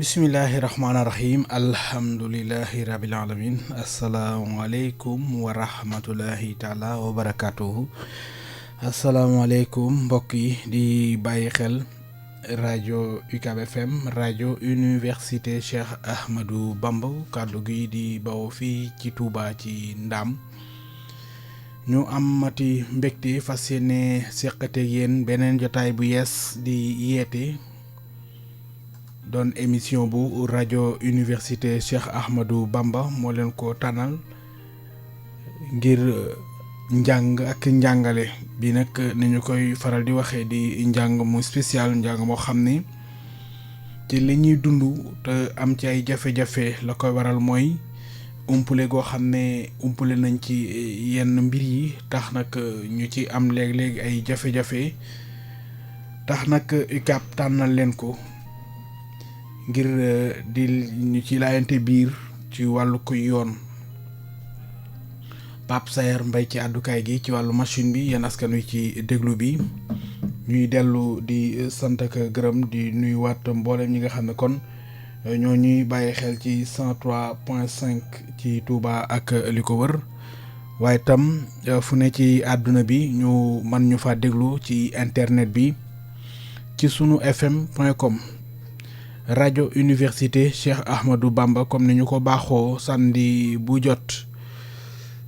Bismillahirrahmanirrahim. Alhamdulillahi rabbil alamin. Assalamualaikum warahmatullahi taala wabarakatuh. Assalamualaikum mbokk yi di bàyyi xel rajo UCAB FM rajo université Cheikh Ahmadou Bamba kàddu gi di bawoo fii ci Touba ci Ndam ñu amati mbégte fas yéene seqate yéen beneen jotaay bu yees di yeete doon émission bu rajo université Cheikh Ahmadou Bamba moo leen ko tànnal ngir njàng ak njàngale bi nag ni ñu koy faral di waxee di njàng mu spécial njàng moo xam ni ci li ñuy dund te am ci ay jafe-jafe la koy waral mooy umpule goo xam ne umpule nañ ci yenn mbir yi tax nag ñu ci am léeg-léeg ay jafe-jafe tax nag UCAB tànnal leen ko ngir di ñu ci laayante biir ci wàllu ko yoon Pape Sayer Mbaye ci àddukaay gi ci wàllu machine bi yéen askan wi ci déglu bi ñuy dellu di sant ak gërëm di nuyu waat mboolem ñi nga xam ne kon ñoo ñuy bàyyi xel ci 103.5 ci Touba ak li ko wër waaye tam fu ne ci àdduna bi ñu man ñu fa déglu ci internet bi ci sunu fm.com rajo université Cheikh Ahmadou Bamba comme ni ñu ko baaxoo samedi bu jot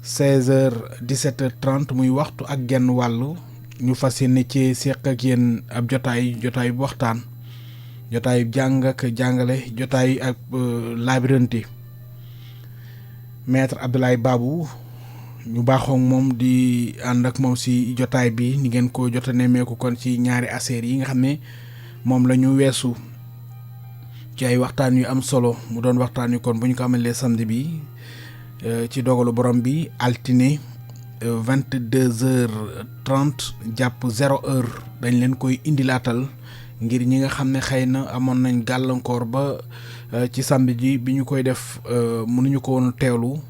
16h 17h30 muy waxtu ak genn wàll ñu fas yéene ci seq ak yéen ab jotaay bu waxtaan jotaay jàng ak jàngale jotaay ak labyrinthe maître Abdoulaye Babou ñu baaxoo moom di ànd ak moom si jotaay bi ni ngeen ko jota nemmeeku kon ci ñaari affaires yi nga xam ne moom la ñu weesu ci ay waxtaan yu am solo mu doon waxtaan yu kon bu ñu ko amalee samedi bi ci dogalu borom bi altine 22h30 jàpp 0h dañ leen koy indilaatal ngir ñi nga xam ne xëy na amoon nañ gàllankoor ba ci samedi ji bi ñu koy def mënuñu ko woon teewlu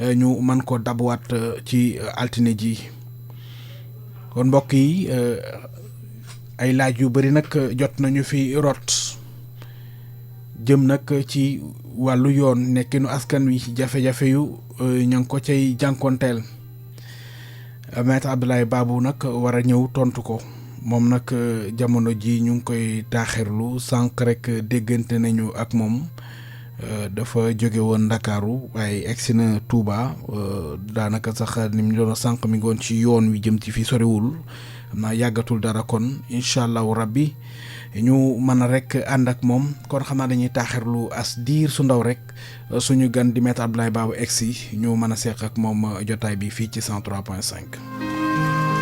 ñu mën ko dabuwaat ci altine ji kon mbokk yi ay laaj yu bari nag jot nañu fi rot jëm nag ci wàllu yoon nekkinu askan wi jafe-jafe yu ña ngi ko cay jànkonteel maître Abdoulaye Babou nag war a ñëw tontu ko moom nag jamono ji ñu ngi koy taaxirlu sànq rek déggante nañu ak moom dafa jóge woon Ndakaaru waaye egsi na Touba daanaka sax ni mu doon sànq mi ngi woon ci yoon wi jëm ci fi soriwul xam naa yàggatul dara kon incha allahu rabbi ñu mën a rek ànd ak moom kon xam naa dañuy taaxirlu as diir su ndaw rek suñu gan di maître Abdoulaye Babou egsi ñu mën a seq ak moom jotaay bi fii ci 103.5.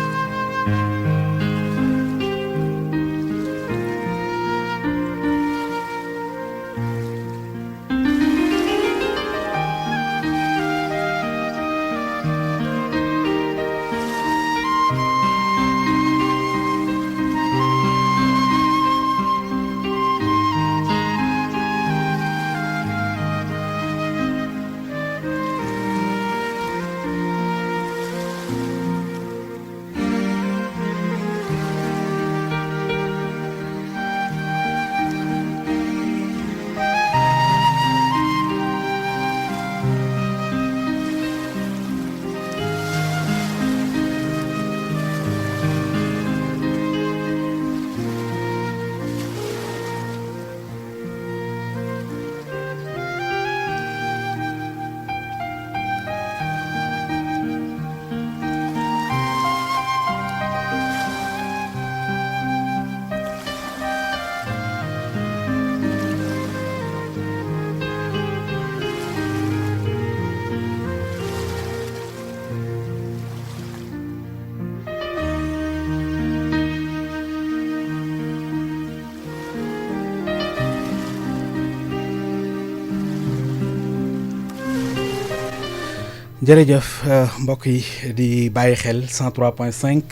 jërëjëf mbokk yi di bàyyi xel 103.5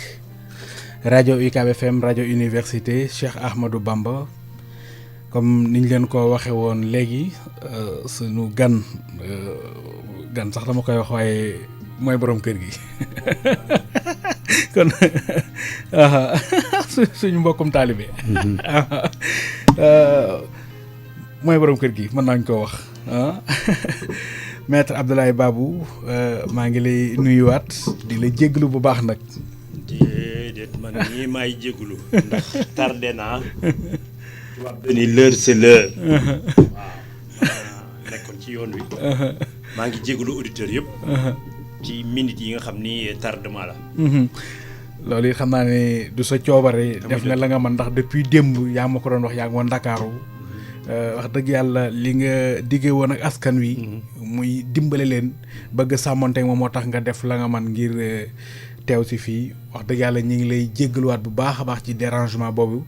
rajo UCAB FM rajo université Cheikh Ahmadou Bamba comme niñ leen ko waxe woon léegi suñu gan sax dama koy wax waaye mooy borom kër gi kon suñu mbokkum taalibe mooy borom kër gi mën nañ koo wax ah maître Abdoulaye Babou maa ngi lay nuyuwaat di la jéglu bu baax nag. déedéet man ñii maay jéglu ndax tardé naa. tubaab dañuy l'heure c'est l'heure. waaw nekkoon ci yoon wi. maa ngi jéglu auditeurs yëpp. ci minutes yi nga xam ni tardement la. loolu it xam naa ne du sa coobare. def nga la nga mën ndax depuis démb yaa ma ko doon wax yaa ngi woon Ndakaaru. wax dëgg yàlla li nga diggee woon ak askan wi. muy dimbale leen bëgg sàmmonte moom moo tax nga def la nga man ngir teew si fii wax dëgg yàlla ñu ngi lay jéggaluwaat bu baax a baax ci dérangement boobu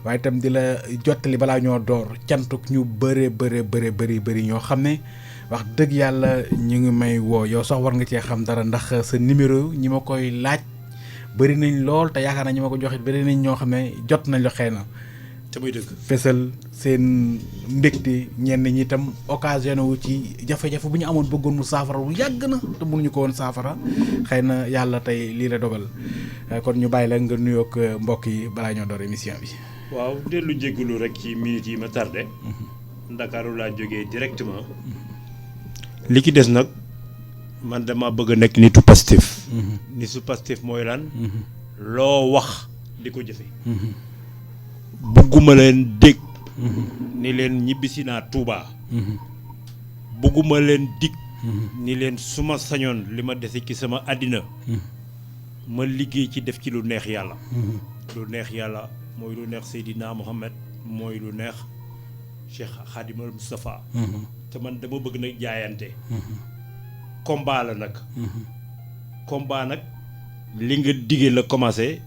waaye itam di la jottali balaa ñoo door cantuk ñu bëri ñoo xam ne wax dëgg yàlla ñu ngi may woo yow sax war nga cee xam dara ndax sa numéro ñi ma koy laaj bëri nañ lool te yaakaar naa ñi ma ko joxit bëri nañ ñoo xam ne jot nañ la xëy na. te muy dëgg fesal seen mbégte ñenn ñi itam occasionné wu ci jafe-jafe bu ñu amoon bëggoon mu saafara bu yàgg na te mënuñu ko woon saafara xëy na yàlla tey lii la dogal kon ñu bàyyi la nga nuyoog mbokk yi balaa ñoo door émission bi. waaw dellu jéggalu rek ci minutes yi ma tardé. Ndakaaru laa jógee directement. li ci des nag man dama bëgg a nekk nitu Pastef. nitu Pastef mooy lan. loo wax di ko jëfe bugguma leen dégg ni leen ñibbisi naa Touba bugguma leen dig ni leen suma sañoon li ma dese ci sama àddina ma liggéey ci def ci lu neex yàlla lu neex yàlla mooy lu neex Seydina Mohamed mooy lu neex Cheikh Khadimal Moustapha te man dama bëgg nag jaayante combat la nag combat nag li nga digee la commencé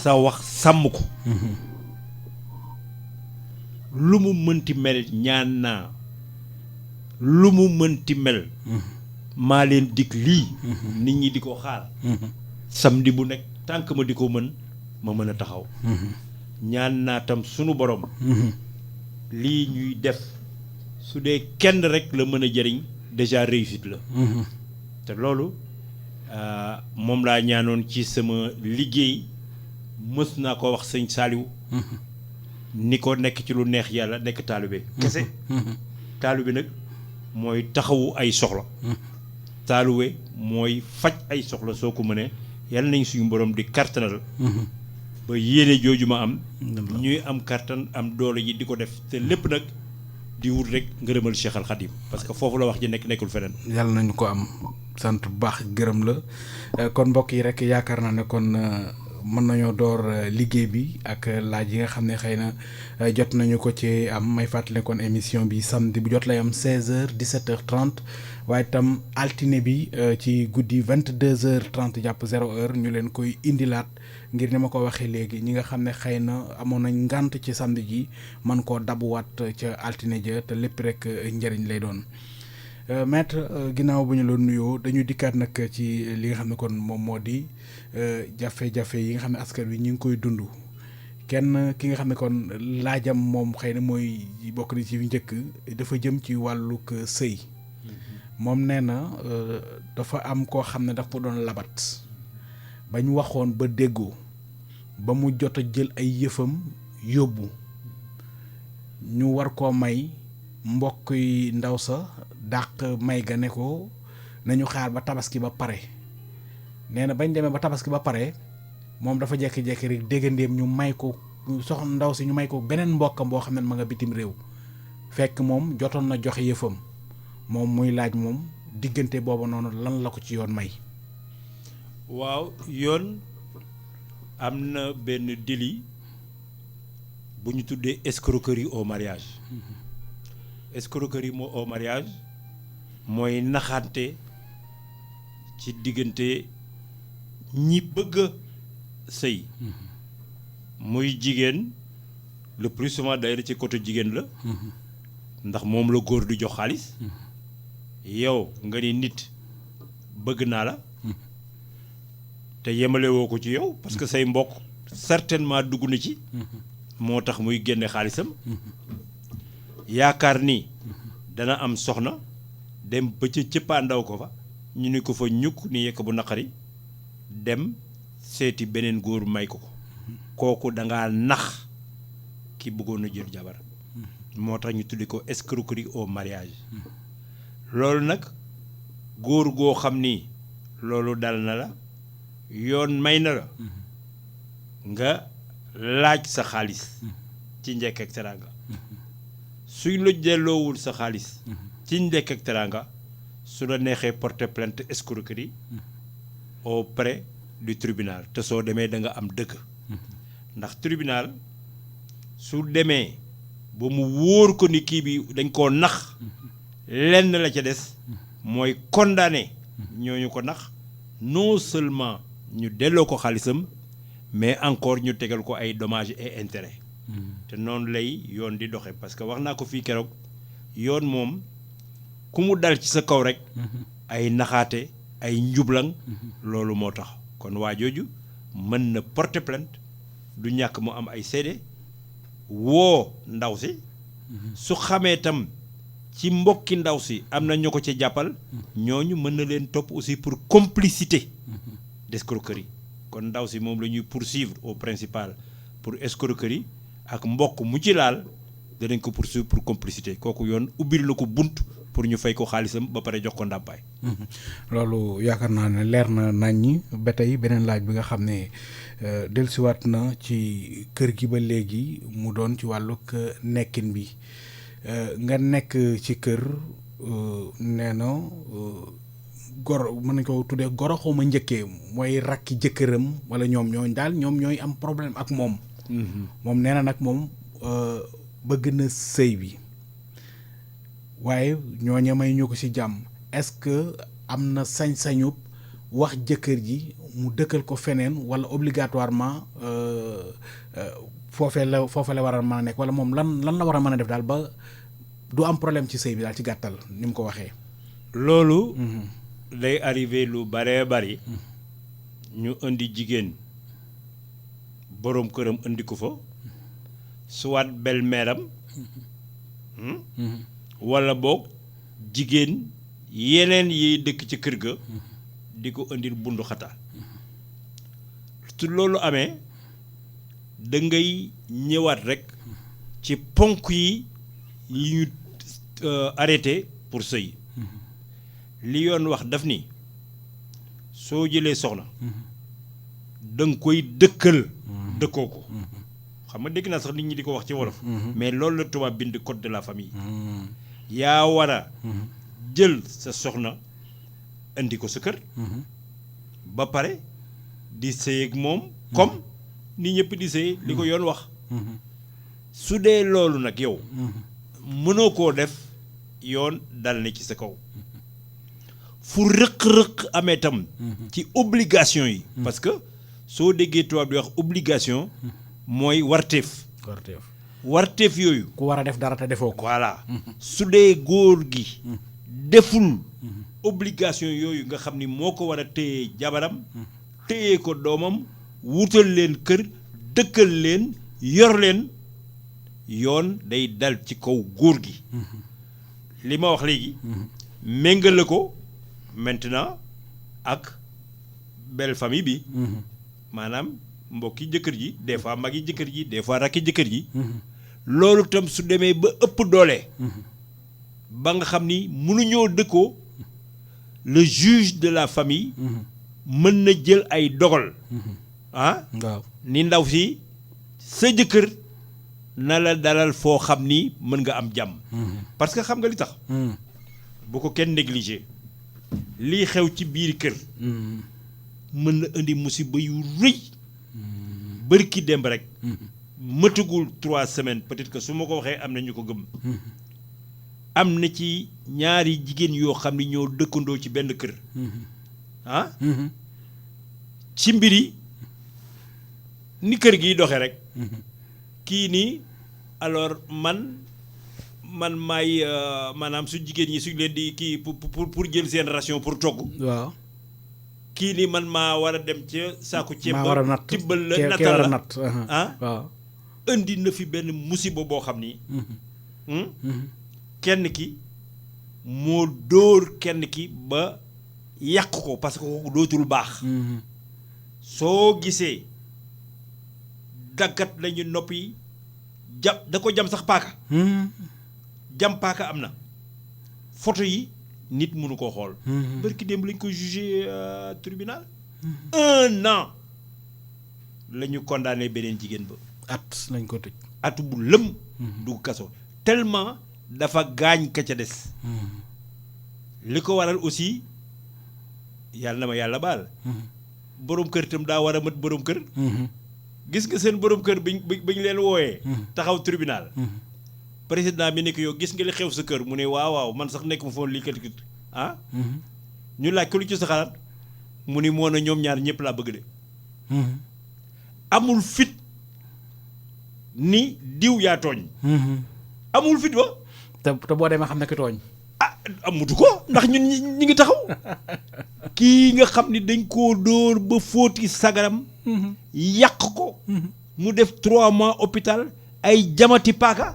sa wax sàmm ko lu mu mënti mel ñaan naa lu mu mënti mel maa leen dig lii nit ñi di ko xaar samedi bu nekk tànk ma di ko mën ma mën a taxaw ñaan naa tam sunu borom lii ñuy def su dee kenn rek la mën a jëriñ déjà réussite la te loolu moom laa ñaanoon ci sama liggéey mës naa ko wax sëñ Saliou ni ko nekk ci lu neex yàlla nekk taalibe kese taalibe nag mooy taxawu ay soxla taalibe mooy faj ay soxla soo ko mënee yàlla nañ suñu borom di kartanal ba yéene jooju ma am ñuy am kartan am doole yi di ko def te lépp nag di wut rek ngërëmal Cheikh Al Khadim parce que foofu la wax ji nekkul feneen yàlla nañu ko am sant bu baax gërëm la kon mbokk yi rek yaakaar naa ne kon mën nañoo door liggéey bi ak laaj yi nga xam ne xëy na jot nañu ko ci am may fàttali kon émission bi samedi bu jot lay am 16h 17h30 waaye itam altine bi ci guddi 22h30 jàpp 0h ñu leen koy indilaat ngir ni ma ko waxee léegi ñi nga xam ne xëy na amoon nañ ngànt ci samedi ji man koo dabuwaat ca altine ja te lépp rek njëriñ lay doon. maître ginnaaw bu ñu la nuyoo dañu dikkaat nag ci li nga xam ne kon moom moo di jafe-jafe yi nga xam ne askan wi ñu ngi koy dund kenn ki nga xam ne kon laajam moom xëy na mooy bokk na ci njëkk dafa jëm ci wàllug sëy moom nee na dafa am koo xam ne daf ko doon labat ba ñu waxoon ba déggoo ba mu jot a jël ay yëfam yóbbu ñu war koo may mbokk yi ndaw sa dàq may ga ne ko nañu xaar ba tabaski ba pare nee na bañ demee ba tabaski ba pare moom dafa jekki-jekki rek déggandeem ñu may ko soxna ndaw si ñu may ko beneen mbokkam boo xam ne ma nga bitim réew fekk moom jotoon na joxe yëfam moom muy laaj moom diggante boobu noonu lan la ko ci yoon may. waaw yoon am na benn délit bu ñu tuddee escroquerie au mariage escroquerie au mariage mooy naxante ci diggante ñi bëgg a sëy muy jigéen le plus souvent d'ailleurs ci côté jigéen la ndax moom la góor di jox xaalis yow nga ni nit bëgg naa la te yemale woo ko ci yow parce que say mbokk certainement dugg na ci moo tax muy génne xaalisam yaakaar ni dana am soxna dem ba ca cëppaandaw ko fa ñu ni ko fa ñukk ni yekk bu naqari dem seeti beneen góor may ko ko kooku dangaa nax ki bëggoon a jël jabar moo tax ñu tuddi ko escroquerie au mariage loolu nag góor goo xam ni loolu dal na la yoon may na la nga laaj sa xaalis ci njëkk ak teraanga suñ la delloowul sa xaalis ci njëkk ak teraanga su la neexee porter plainte escroquerie auprès du tribunal te soo demee da nga am dëgg ndax tribunal su demee ba mu wóor ko ni kii bi dañ koo nax lenn la ca des mooy condamné ñooñu ko nax non seulement ñu delloo ko xaalisam mais encore ñu tegal ko ay dommages et intérêts te noonu lay yoon di doxe parce que wax naa ko fii keroog yoon moom ku mu dal ci sa kaw rek ay naxaate ay njublang loolu moo tax kon waa jooju mën na porter plainte du ñàkk mu am ay seede woo ndaw si su xamee tam ci mbokki ndaw si am na ñu ko ci jàppal ñooñu mën na leen topp aussi pour complicité d'escroquerie kon ndaw si moom la ñuy poursuivre au principal pour escroquerie ak mbokk mu ci laal danañ ko poursuivre pour complicité kooku yoon ubbil na ko bunt pour ñu fay ko xaalisam ba pare jox ko ndàmpaay. loolu yaakaar naa ne leer na naññi ba tey beneen laaj bi nga xam ne dellusiwaat na ci kër gi ba léegi mu doon ci wàllug nekkin bi nga nekk ci kër nee na goro mën nañ ko tuddee goro xaw ma njëkkee mooy rakki jëkkëram wala ñoom ñooy am problème ak moom. moom nee na nag moom bëgg na sëy bi waaye ñooñe may ñu ko ci jàmm est-ce que am na sañ-sañu wax jëkkër ji mu dëkkal ko feneen wala obligatoirement foofa la war a mën a nekk wala moom lan la war a mën a def daal ba du am problème ci sëy bi daal ci gàttal ni mu ko waxee. loolu. day arrivé lu baree bari. ñu indi jigéen boroom këram indi ko fa. soit belle-mère am. wala boog jigéen yeneen yiy dëkk ci kër ga. di ko indil bundu xataal. su loolu amee da ngay ñëwaat rek ci ponk yi ñu arrêté pour sëy li yoon wax daf ni soo jëlee soxna da nga koy dëkkal dëkkoo ko xam nga dégg naa sax nit ñi di ko wax ci wolof mais loolu la tubaab bind code de la famille yaa war a jël sa soxna indi ko sa kër ba pare di sëy ak moom comme ni ñëpp di sëy li ko yoon wax su dee loolu nag yow mënoo koo def yoon dal na ci sa kaw fu rëq-rëq amee tam ci obligation yi parce que soo déggee tubaab di wax obligation mooy warteef yooyu ku war a def dara te defoo ko voilà su dee góor gi deful obligation yooyu nga xam ni moo ko war a téye jabaram téye ko doomam wutal leen kër dëkkal leen yor leen yoon day dal ci kaw góor gi li ma wax léegi méngale ko maintenant ak belle famille bi maanaam mbokki jëkkër ji des fois magi jëkkër ji des fois rakki jëkkër ji loolu tam su demee ba ëpp doole ba nga xam ni mënuñoo dëkkoo le juge de la famille mën na jël ay dogal waaw ni ndaw si sa jëkkër na la dalal foo xam ni mën nga am jàmm parce que xam nga li tax bu ko kenn négligé lii xew ci biir kër mën na indi musiba yu rëy bari ki demb rek mëtagul 3 semaines peut-être que su ma ko waxee am na ñu ko gëm am na ci ñaari jigéen yoo xam ni ñoo dëkkandoo ci benn kër ci mbiri ni kër gi doxe rek kii nii alors man maay maanaam su jigéen ñi suñ leen di kii pour jël seen ration pour togg waaw kii nii man maa war a dem ca saaku ceeb ba tibbal la nattal la waaw indi na fi benn musiba boo xam ni kenn ki moo dóor kenn ki ba yàq ko parce que kooku dootul baax soo gisee daggat lañu noppi da ko jam sax paaka jam paaka am na photo yi nit mënu koo xool barki démb lañ ko jugé tribunal 1 an la ñu condamné beneen jigéen ba at lañ ko tëj atu bu lëm dugg kaso tellement dafa gaañ ka ca des li ko waral aussi yàlla na ma yàlla baal borom kër itam daa war a mat borom kër gis nga seen borom kër biñ leen wooyee taxaw tribunal président bi nekk yow gis nga li xew sa kër mu ne waaw man sax nekk mu foon lii kat ñu laaj ko lu ci sa xalaat mu ni moo na ñoom ñaar ñëpp laa bëgg de amul fit ni diw yaa tooñ amul fit ba te boo demee xam ne ki tooñ amutu ko ndax ñun ñi ngi taxaw kii nga xam ni dañ koo dóor ba fóoti sagaram yàq ko mu def 3 mois hôpital ay jamati paaka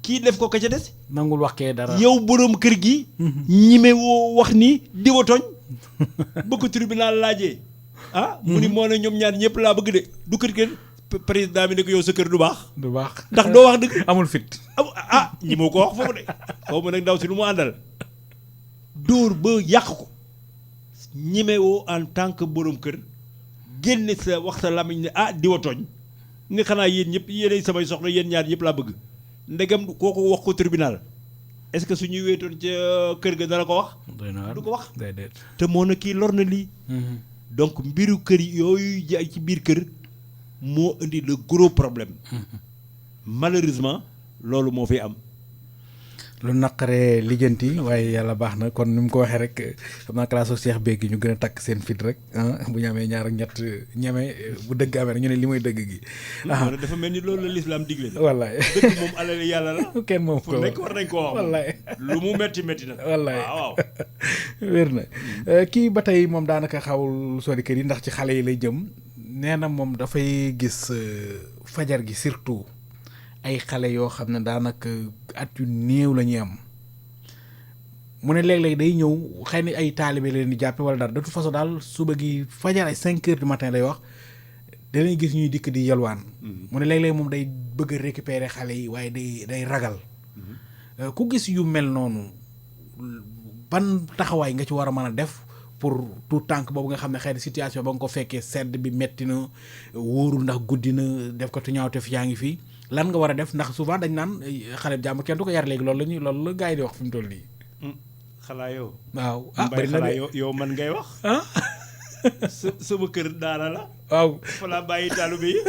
kii def ko ka ca des nangul wax kee dara yow boroom kër gi ñime woo wax ni diwa tooñ ba ko tribunal laajee mu ni moo ne ñoom ñaar ñëpp laa bëgg de du kër président bi ne ko yow sa kër du baax ndax doo wax dëgg amul fit ñi moo ko wax foofu de xaw ma nag ndaw si lu mu àndal dóor ba yàq ko ñimewoo en tant que borom kër génne sa wax sa lamiñ ne diwa tooñ ni xanaa yéen ñëpp yéenay samay soxna yéen ñaar ñëpp laa bëgg ndegam kooku wax ko tribunal est-ce que suñuy wéetoon ca kër ga dana ko wax du ko wax te moo na kii lor na lii donc mbiru kër yooyu jaay ci biir kër moo indi le gros problème malheureusement loolu moo fi am lu naqaree lijjanti waaye yàlla baax na kon ni mu ko waxee rek xam naa classe Cheikh Bégi ñu gën a takk seen fit rek bu ñu amee ñaar ak ñett ñeme bu dëgg amee rek ñu ne li mooy dëgg gi. dafa mel ni loolu la lislaam digle. wallaay dëgg moom alal yàlla la. kenn moom ko fu nekk war nañ koo wax. wallaay lu mu metti na. wallaay waaw. wér na kii ba tey moom daanaka xawul sori kër yi ndax ci xale yi lay jëm nee na moom dafay gis fajar gi surtout. ay xale yoo xam ne daanaka at yu néew la ñuy am mu ne léeg-léeg day ñëw xëy na ay taalibe leen di jàppe wala dara de toute façon daal suba gi fajar ay 5 heures du matin lay wax danañ gis ñuy dikk di yalwaan mu ne léeg-léeg moom day bëgg a récupérer xale yi waaye day ragal ku gis yu mel noonu ban taxawaay nga ci war a mën a def pour tout tànk boobu nga xam ne xëy na situation ba nga ko fekkee sedd bi metti na wóorul ndax guddi na def ko tu ñaawte fi yaa ngi fii lan nga war a def ndax souvent dañ naan xale jàmm kenn du ko yar léegi loolu la gars yi di wax fi mu toll nii. xalaa yow. waaw bari na yow man ngay wax. sama kër daara la. waaw fa laa bàyyi taalibe yi.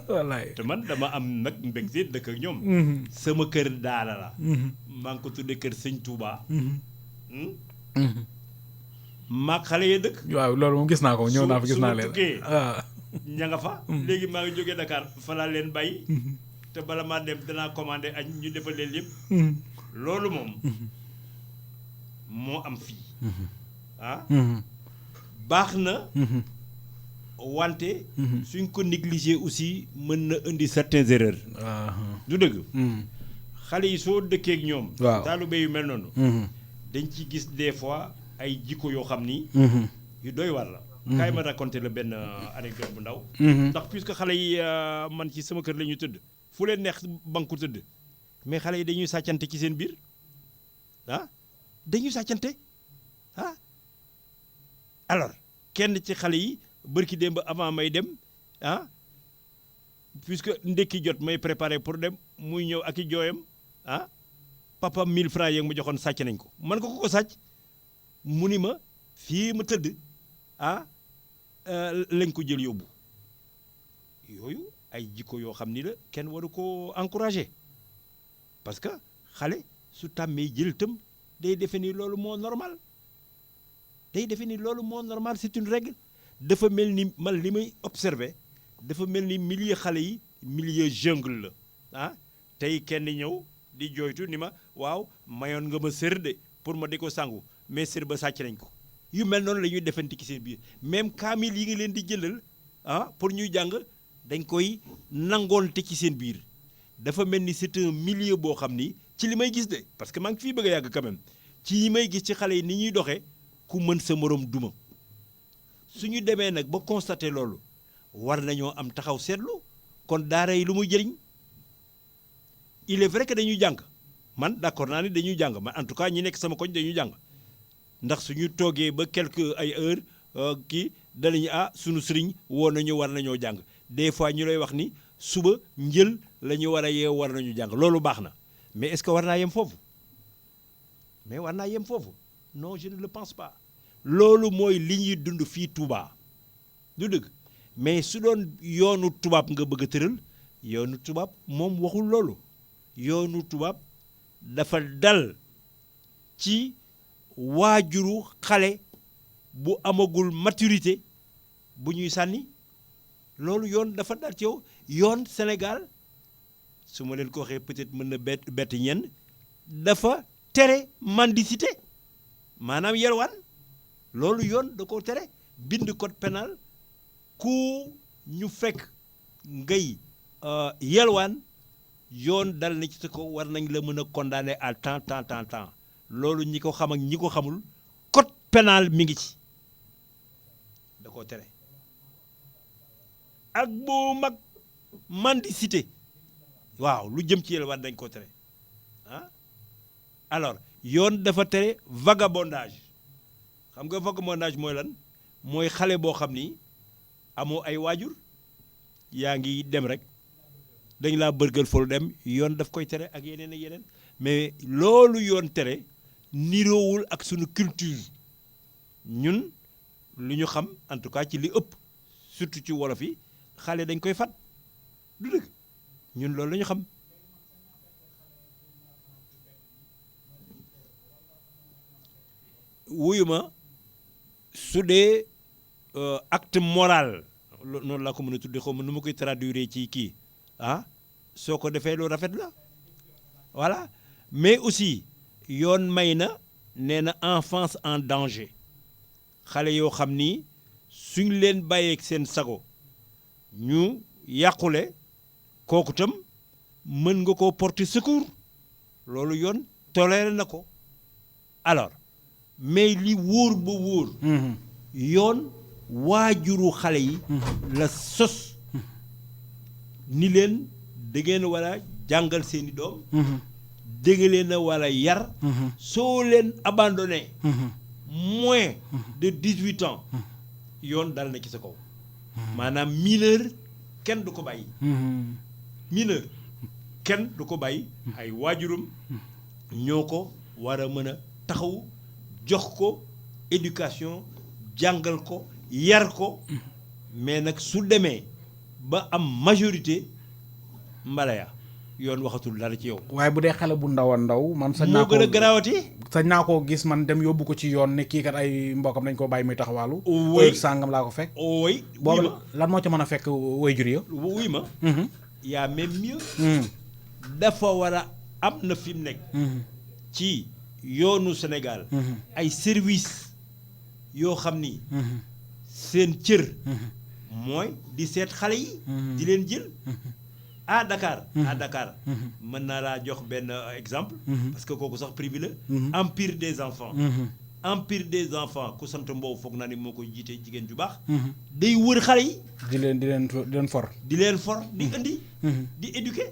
wallaay te man dama am nag mbégte dëkk ak ñoom. sama kër daara la. maa ngi ko tuddee kër sëñ Touba. maag xale yee dëkk. waaw loolu moom gis naa ko ñëw naa fa gis naa leen ña nga fa léegi maa ngi jógee Dakar fa laa leen bàyyi te bala maa dem danaa commandé añ ñu defal leen yëpp loolu moom moo am fii baax na wante suñ ko négligé aussi mën na indi certaines erreurs du dëgg xale yi soo dëkkeek ñoom taalibe yu mel noonu dañ ci gis des fois ay jikko yoo xam ni yu doy war la kaay ma raconté la benn anecdote bu ndaw ndax puisque xale yi man ci sama kër la ñuy tëdd fu leen neex banku tëdd mais xale yi dañuy sàccante ci seen biir dañuy sàccante alors kenn ci xale yi bërki démb avant may dem puisque ndekki jot may préparé pour dem muy ñëw ak i jooyam papa 1000 francs yeeg ma joxoon sàcc nañ ko man ko sàcc mu ni ma fii ma tëdd lañ ko jël yóbbu yooyu ay jikko yoo xam ni la kenn waru ko encourager parce que xale su tàmmee jël itam day defe ni loolu moo normal c'est une règle dafa mel ni man li may observer dafa mel ni milieu xale yi milieu jungle la tey kenn ñëw di jooytu ni ma waaw mayoon nga ma sër de pour ma di ko sangu mais sër ba sàcc nañ ko yu mel noonu la ñuy defante ci seen biir même kaamil yi nga leen di jëndal pour ñuy jàng dañ koy nangoonte ci seen biir dafa mel ni c'est un milieu boo xam ni ci li may gis de parce que maa ngi fii bëgg a yàgg quand même ci yi may gis ci xale yi ni ñuy doxee ku mën sa moroom duma su ñu demee nag ba constater loolu war nañoo am taxaw seetlu kon daara yi lu muy jëriñ il est vrai que dañuy jàng man d'accord naa ni dañuy jàng man en tout cas ñi nekk sama koñ dañuy jàng ndax suñu toogee ba quelque ay heure kii danañu sunu sëriñ woo nañu war nañoo jàng des fois ñu lay wax ni suba njël la ñu war a yeew war nañu jàng loolu baax na mais est-ce que war naa yem foofu mais war naa yem foofu non je ne le pense pas loolu mooy li ñuy dund fii Touba du dëgg mais su doon yoonu tubaab nga bëgg a tëral yoonu tubaab moom waxul loolu yoonu tubaab dafa dal ci waajuru xale bu amagul maturité bu ñuy sànni loolu yoon dafa dal ci yow yoon Sénégal su ma leen ko waxee peut-être mën na bett ñenn dafa tere mendicité maanaam yelwaan loolu yoon da ko tere bind code pénal ku ñu fekk ngay yelwaan yoon dal na ci sa ko war nañ la mën a condamner à temps loolu ñi ko xam ak ñi ko xamul code pénal mi ngi ci da koo tere ak boo mag mendicité waaw lu jëm ci yelwaan dañ ko tere alors yoon dafa tere vagabondage xam nga vagabondage mooy lan mooy xale boo xam ni amoo ay waajur yaa ngi dem rek dañ laa bërgël folu dem yoon daf koy tere ak yeneen ak yeneen mais loolu yoon tere niroowul ak sunu culture ñun lu ñu xam en tout cas ci li ëpp surtout ci wolof yi xale dañ koy fat du dëgg ñun loolu la ñu xam wuyu ma su dee acte moral noonu laa ko mën a tuddee xaw ma nu ma koy traduire ci kii soo ko defee lu rafet la voilà mais aussi yoon may na nee na enfance en danger xale yoo xam ni suñ leen bàyyeeg seen sago ñu yàqule kooku tam mën nga koo porter secours loolu yoon toléré na ko alors mais li wóor ba wóor yoon waajuru xale yi la sos ni leen da ngeen war a jàngal seeni doom dégg leen a war a yar soo leen abandonné moins de 18 ans yoon dal na ci sa kaw maanaam mineur kenn du ko bàyyi mineur kenn du ko bàyyi ay waajuram ñoo ko war a mën a taxaw jox ko éducation jàngal ko yar ko mais nag su demee ba am majorité mbalaya yoon waxatul dara ci yow. waaye bu dee xale bu ndaw a ndaw. man sañ naa ko moo gën a garaawati. sañ naa koo gis man dem yóbbu ko ci yoon ne kii kat ay mbokam dañ ko bàyyi muy taxawaalu. oui sàngam laa ko fekk. oui boobu lan moo ca mën a fekk waajur ya. wuy ma. yaa même mieux. dafa war a am na fi mu nekk. ci yoonu Sénégal. ay service yoo xam ni. seen cër. mooy di seet xale yi. di leen jël. à Dakar. à Dakar. mën naa laa jox benn exemple. parce que kooku sax privé la. Empire des enfants. Empire des enfants ku sant Mbow foog naa ni moo koy jiite jigéen ju baax. day wër xale yi. di leen for. di leen for di indi. di éduquer.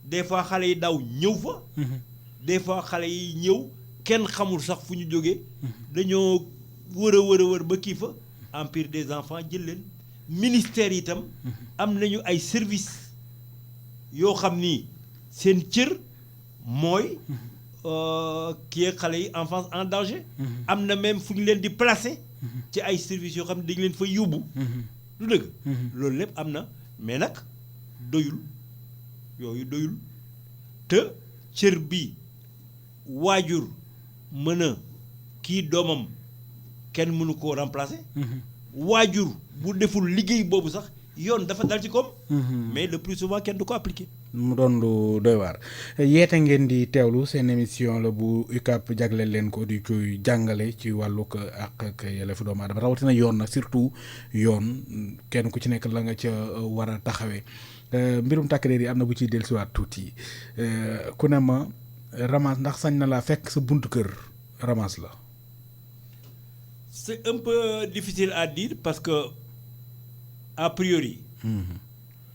des fois xale yi daw ñëw fa. des fois xale yi ñëw kenn xamul sax fu ñu jógee. dañoo wër ba kii fa. Empire des enfants jël leen. ministère itam. am nañu ay services. yoo xam ni seen cër mooy kii xale yi enfance en danger. am na même fu ñu leen di placer. ci ay services yoo xam ne dañu leen fa yóbbu. du dëgg. loolu lépp am na mais nag doyul yooyu doyul te cër bi waajur mën a kii doomam kenn mënu koo remplacer. waajur bu deful liggéey boobu sax. yoon dafa dal ci koom. mais le plus souvent kenn du ko appliqué. mu doon lu doy waar yeete ngeen di teewlu seen émission la bu UCAB jagleel leen ko di koy jàngale ci wàllug ak yelleefu doomu aadama rawatina yoon nag surtout yoon kenn ku ci nekk la nga ca war a taxawee mbirum takk der yi am na bu ciy dellusiwaat tuuti ku ne ma ramas ndax sañ na laa fekk sa buntu kër ramas la. c'est un peu difficile à dire parce que. a priori.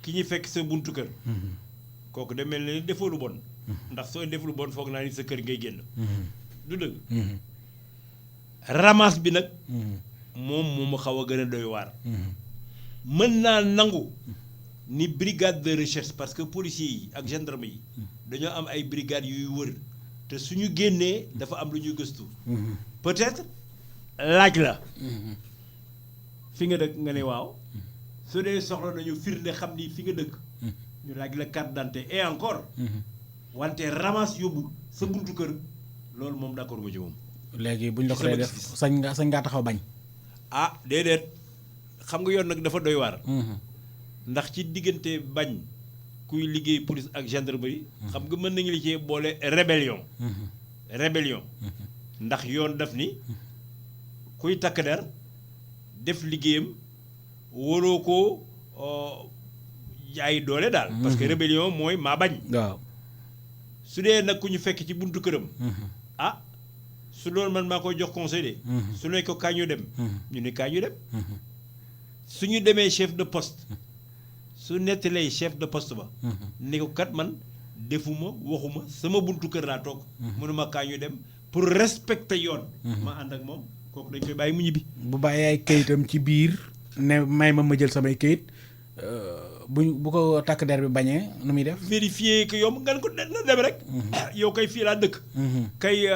ki ñu fekk sa buntu kër. kooku de mel ni defoo lu bon. ndax soo def lu bon foog naa ni sa kër ngay génn du dëgg ramasse bi nag moom mu xaw a gën a doy waar mën naa nangu ni brigade de recherche parce que policiers yi ak gendarme yi dañoo am ay brigades yuy wër te suñu génnee dafa am lu ñuy gëstu peut-être laaj la fi nga dëkk nga ne waaw su dee soxla nañu firnde xam ni fi nga dëkk ñu laaj la carte d'identité et encore wante ramasse yóbbu sa buntu kër loolu moom d'accord ma ci moom léegi buñ la ko def sañ ngaa taxaw bañ ah déedéet xam nga yoon nag dafa doy waar ndax ci diggante bañ kuy liggéey police ak gendarmerie xam nga mën nañu li ci boole rébellion ndax yoon daf ni kuy takk der def liggéeyam waroo ko jaay doole daal parce que rébellion mooy maa bañ waaw su dee nag ku ñu fekk ci buntu këram ah su loolu man maa koy jox conseil de su ne ko kaa ñu dem ñu ne kaa ñu dem su ñu demee chef de poste su nettalee chef de poste ba ne ko kat man defuma waxuma sama buntu kër laa toog mënuma kaa ñu dem pour respecter yoon ma ànd ak moom kooku dañ koy bàyyi mu ñibbi bu bàyyi ay kayitam ci biir ne may ma jël samay kayit bu ko takk der bi bañee nu muy def vérifier que yow nga ne ko na dem rek yow kay fii laa dëkk kay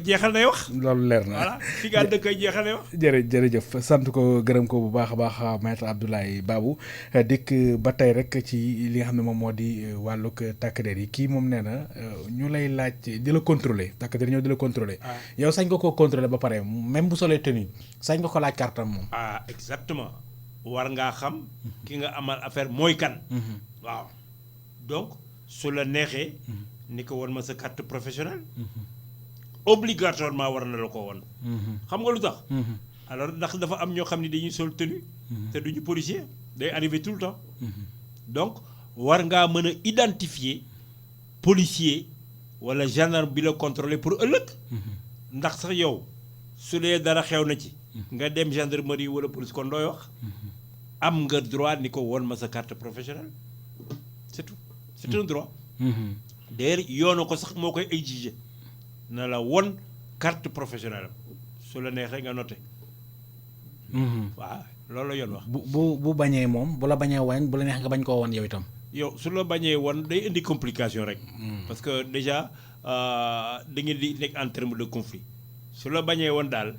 jeexal nay wax loolu leer na voilà fii ngaa dëkk kay jeexal nay wax jërëjëf sant ko gërëm ko bu baax a baax maître Abdoulaye Babou dikk ba tey rek ci li nga xam ne moom moo di wàllug takk der yi kii moom nee na ñu lay laaj di la contrôler takk der ñëw di la contrôler yow sañ nga koo contrôler ba pare même bu solee tenue sañ nga ko laaj kartam moom exactement war ngaa xam ki nga amal affaire mooy kan waaw donc su la neexee ni ko won ma sa carte professionnelle obligatoirement war na la ko won xam nga lu tax alors ndax dafa am ñoo xam ne dañuy sol tenue te duñu policier day arriver tout le temps donc war ngaa mën a identifier policier wala gendarme bi la contrôler pour ëllëg ndax sax yow su dee dara xew na ci nga dem gendarmerie wala police kon dooy wax am nga droit ni ko won ma sa carte professionnelle c'est tout c'est un droit d'ailleurs yoonu ko sax moo koy exiger na la won carte professionnelle su la neexee nga noté waaw loolu la yoon wax bu bañee moom bu la bañee woon bu la neex nga bañ koo woon yow itam yow su la bañee woon day indi complication rek parce que déjà da ngeen di nekk en terme de conflit su la bañee woon daal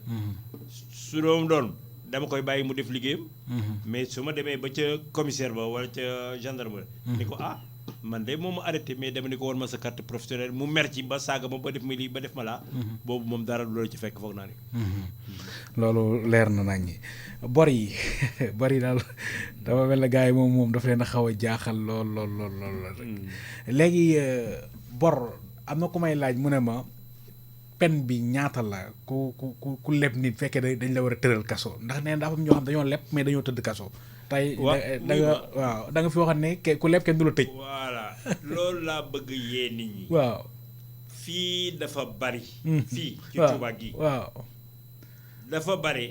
su doon dama koy bàyyi mu def liggéeyam mais su ma demee ba ca commissaire ba wala ca gendarmerie ni ko man de moom ma arrêté mais dama ni ko woon ma sa carte professionnelle mu mer ci ba saaga ma ba def ma lii ba def ma laa boobu moom dara du loolu ci fekk foog naa ni loolu leer na nañ ñi bor yi daal dama mel na gars yi moom dafa leen a xaw a jaaxal lool rek léegi bor am na ku may laaj mu ne ma pen bi ñaata la ku leb nit fekkee dañ la war a tëral kaso ndax nee na dafa am ñoo xam dañoo leb mais dañoo tëdd kaso tey da nga fi waxoon ne ku leb kenn du la tëj voilà loolu laa bëgg yee nit ñi waaw fii dafa bari fii ci Touba gi waaw dafa bari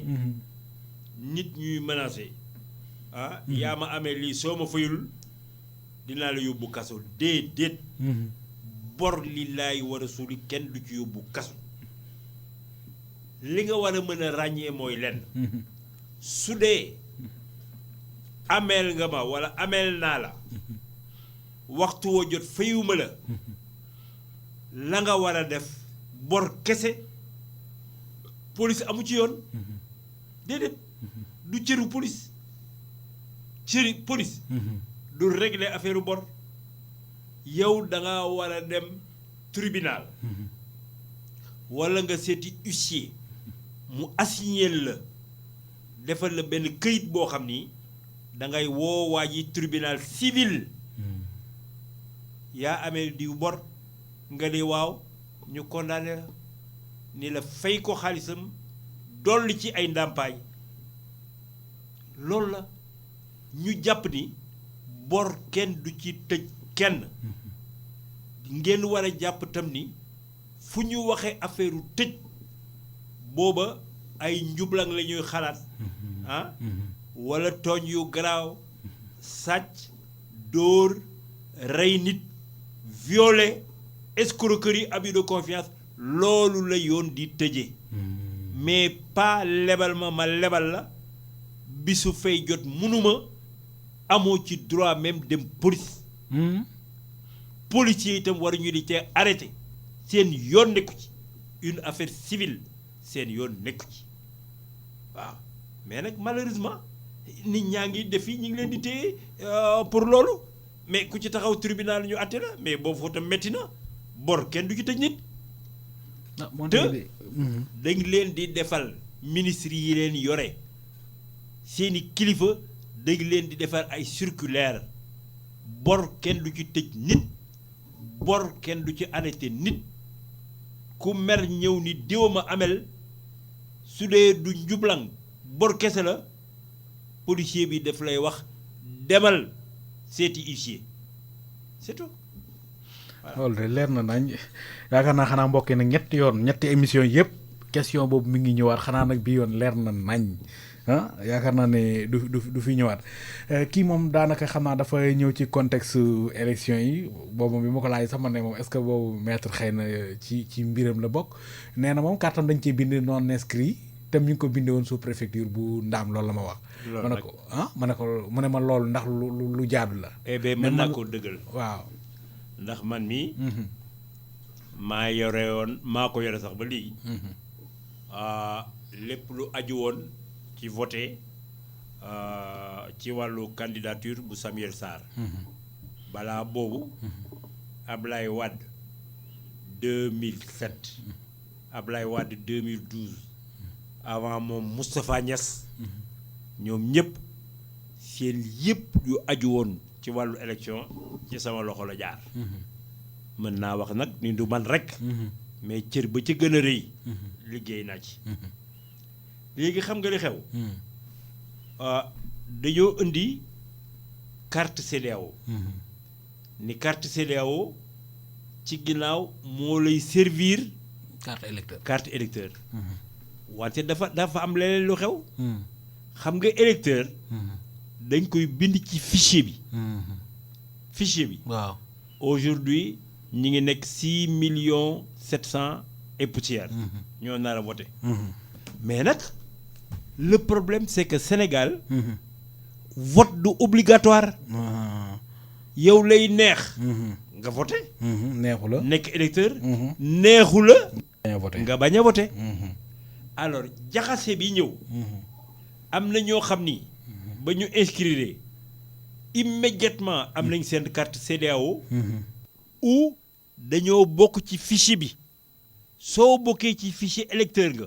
nit ñuy menacé yaa ma amee lii soo ma fayul dinaa la yóbbu kaso déedéet bor li laay war a suuli kenn du ci yóbbu kaso li nga war a mën a ràññee mooy lenn su dee ameel nga ma walla ameel naa la waxtu woo jot fayuma la nga war a def bor kese police amu ci yoon déedéet du cëru police du régler affaire bor yow da nga war a dem tribunal walla nga seeti huissier mu assigner la defal la benn këyit boo xam ni da ngay woo waa ji tribunal civil yaa amee diw bor nga di waaw ñu condamné la ni la fay ko xaalisam dolli ci ay ndàmpaay loolu la ñu jàpp ni bor kenn du ci tëj kenn ngeen war a jàpp tam ni fu ñu waxee affaire tëj booba ay njublang la ñuy xalaat walla tooñ yu garaaw sàcc dóor rey nit violer escroquerie abus de confiance loolu la yoon di tëjee mais pas lebal ma lebal la bisu fay jot munuma amoo ci droit même dem police policier itam war ñu di cee arrêté seen yoon nekku ci une affaire civile seen yoon nekku ci waaw mais nag malheureusement nit ñaa ngi def yi ñu ngi leen di téye pour loolu mais ku ci taxaw tribunal ñu àtte la mais boobu foofu tam métti na bor kenn du ci tëj nit te dañ leen di defal ministre yi leen yore seeni kilifa dañ leen di defal ay circulaire bor kenn du ci tëj nit bor kenn du ci arrêté nit ku mer ñëw ni diwama amel su dee du njublang bor kese la policier bi daf lay wax demal seeti huissier c'est tout. loolu de leer na nañ yaakaar naa xanaa mbokk yi nag ñetti émission yëpp question boobu mi ngi ñëwaat xanaa nag bi yoon leer na nañ yaakaar naa ne du fi ñëwaat kii moom daanaka xam naa dafa ñëw ci contexte élection yi boobu bi ma ko laaj sax ma ne moom est-ce que boobu maître xëy na ci mbiram la bokk nee na moom kàttam dañ cee bind non inscrit tam ñu ngi ko bindee woon sous préfecture bu Ndaam loolu la ma wax. ma ne ko ma ne ko mu ne ma loolu ndax lu jaadu la. eh bien mën naa koo dëggal. waaw. ndax man mii. maa ko yore sax ba léegi. lépp lu aju woon ci voté ci wàllu candidature bu Samuel Sarr. balaa boobu. Ablaye Wade 2007. Ablaye Wade 2012. avant moom Moustapha Niass. ñoom ñëpp seen yëpp yu aju woon ci wàllu élection ci sama loxo la jaar. mën naa wax nag ni du man rek. mais cër ba ca gën a rëy. liggéey naa ci. léegi xam nga li xew. dañoo indi carte CEDEAO. ni carte CEDEAO ci ginnaaw moo lay servir. carte électeur. wante dafa am leneen lu xew. xam nga électeur. dañ koy bind ci fichier bi. fichier bi. waaw aujourd'hui ñi ngi nekk 6 700 000 et poussière. ñoo nar a voté. mais nag le problème c'est que Sénégal. vote du obligatoire. yow lay neex. nga voté. neexu la nekk électeur. neexu la. nga bañ a voté. alors jaxase bi ñëw. am na ñoo xam ni. ba ñu inscrire immédiatement am nañ seen carte CEDEAO. ou dañoo bokk ci fichier bi. soo bokkee ci fichier électeur nga.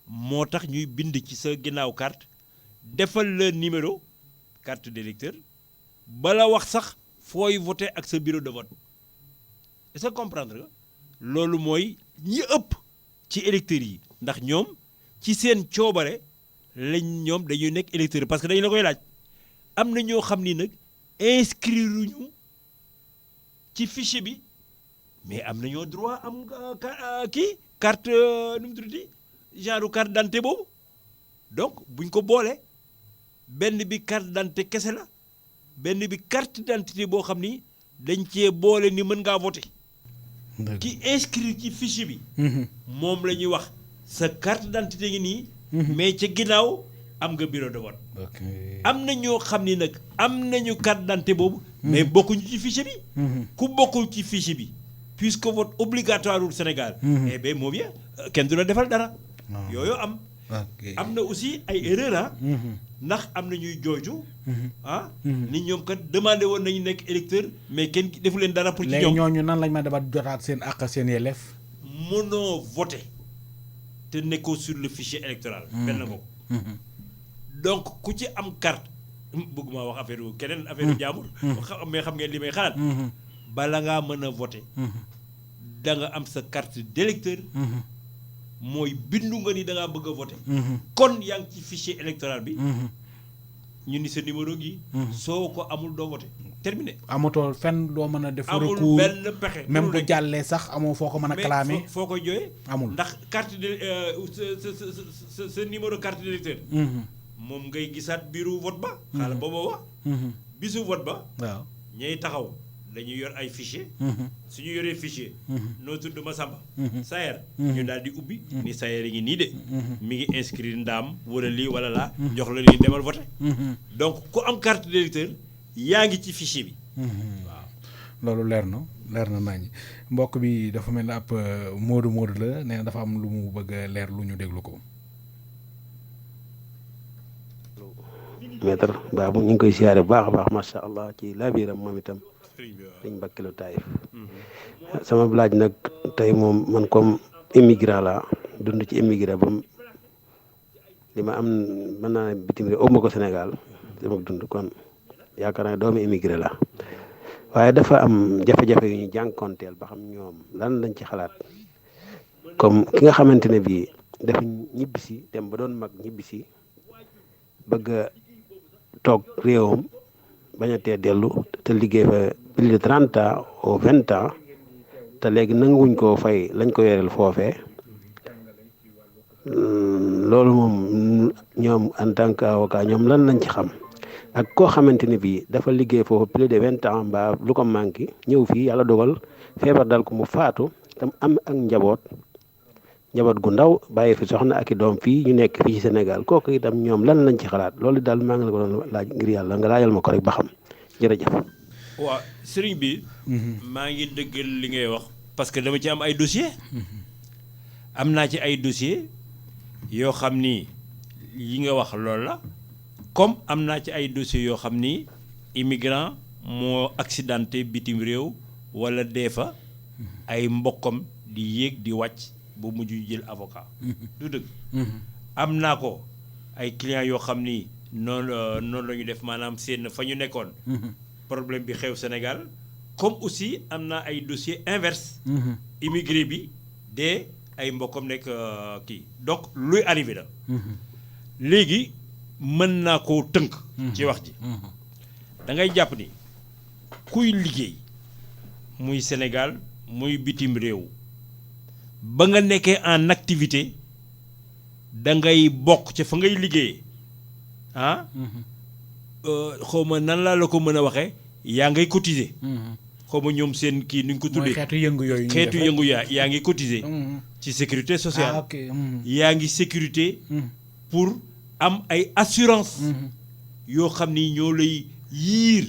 moo tax ñuy bind ci sa ginnaaw carte defal la numéro carte d'électeur bala wax sax fooy voter ak sa bureau de vote est-ce que comprendre nga loolu mooy ñi ëpp ci électeurs yi ndax ñoom ci seen coobare lañ ñoom dañuy nekk électeur parce que dañu la koy laaj am na ñoo xam ni nag inscrire ñu ci fichier bi mais am nañoo droit am kii carte nu mu tuddati genre carte d'identité boobu donc buñ ko boolee benn bi carte d'identité kese la benn bi carte d'identité boo xam ni dañ cee boole ni mën ngaa voter ki inscrit ci fichier bi moom la ñuy wax sa carte d'identité ngi nii mais ca ginnaaw am nga bureau de vote am na ñoo xam ni nag am nañu carte d'identité boobu mais bokkuñu ci fichier bi ku bokkul ci fichier bi puisque vote obligatoire au Sénégal eh bien moo bien kenn du la defal dara yooyu am na aussi ay erreur ndax am na ñuy jooytu ni ñoom kat demandé woon nañu nekk électeur mais kenn defu leen dara pour ci ñoom ñooñu nan lañ ma defaat jotaat seen àq seen yelleef mënoo voter te nekkoo sur le fichier électoral benn ko donc ku ci am carte bëgguma wax affaire keneen affaire jaamur mais xam ngeen li may xalaat bala ngaa mën a voter da nga am sa carte d'électeur mooy bindu nga ni da ngaa bëgg a voter kon yaa ngi ci fichier électoral bi ñu ni sa numéro gi soo ko amul doo voter terminé amatoo fenn doo mën a def recours amul benn pexe même bu jàllee sax amoo foo ko mën a clamer foo koy jooyee amul ndax carte de sa numéro carte d'électeur moom ngay gisaat biiru vote ba xaala booba wax bisu vote ba waaw ñay taxaw dañuy yor ay fichier suñu yoree fichier noo tudd Masamba Sayer ñu daal di ubbi ni Sayer yi ngi nii de mi ngi inscrire ndaam wala lii wala laa jox la ni demal voter donc ku am carte d'électeur yaa ngi ci fichier bi waaw loolu leer na nañ mbokk bi dafa mel ni ab Modou la nee na dafa am lu mu bëgg a leer lu ñu déglu ko. maître Babou ñu ngi koy siyaare bu baax a baax macha allah ci laabiram moom itam dañ mbakkilu taayif sama laaj nag tey moom man comme immigrant la dund ci immigré ba li ma am mën naa ne bitim réew ma ko Sénégal dama dund kon yaakaar naa doomu immigré la waaye dafa am jafe-jafe yu ñu jànkonteel ba xam ñoom lan lañ ci xalaat comme ki nga xamante ne bii dafa ñibbisi dem ba doon mag ñibbisi bëgg a toog réewam bañ a tee dellu te liggéey fa plus de 30 ans ou 20 ans te léegi nanguwuñ koo fay lañ ko yoreel foofee loolu moom ñoom en tant que avocat ñoom lan lañ ci xam ak koo xamante ne bii dafa liggéey foofu plus de 20 ans mbaa lu ko manqué ñëw fii yàlla dogal feebar dal ko mu faatu tam am ak njaboot gu ndaw bàyyi fi soxna ak i doom fii ñu nekk fii ci Sénégal kooku itam ñoom lan lañ ci xalaat loolu daal maa ngi la ko doon laaj ngir yàlla nga laajal ma ko rek ba xam jërëjëf. waaw sëriñ bi. maa ngi dëggal li ngay wax parce que dama ci am ay dossier am naa ci ay dossier yoo xam ni yi nga wax loolu la comme am naa ci ay dossier yoo xam ni immigrant moo accidenté bitim réew wala dee fa ay mbokkam di yéeg di wàcc ba mujj jël avocat. du dëgg. am naa ko ay clients yoo xam ni noonu la ñu def maanaam seen fa ñu nekkoon. problème bi xew Sénégal comme aussi am naa ay dossier inverse. immigré bi de ay mbokkam nekk kii donc luy arrivé la. léegi mën naa koo tënk. ci wax ji. da ngay jàpp ni kuy liggéey muy Sénégal muy bitim réew. ba nga nekkee en activité da ngay bokk ca fa ngay liggéeyee xaw ma nan laa la ko mën a waxee yaa ngay cotiser. xaw ma ñoom seen kii ni ñu ko tuddee. xeetu yëngu yooyu xeetu yëngu yaa ngi cotiser. ci sécurité sociale. yaa ngi sécurité. pour am ay assurance yoo xam ni ñoo lay yiir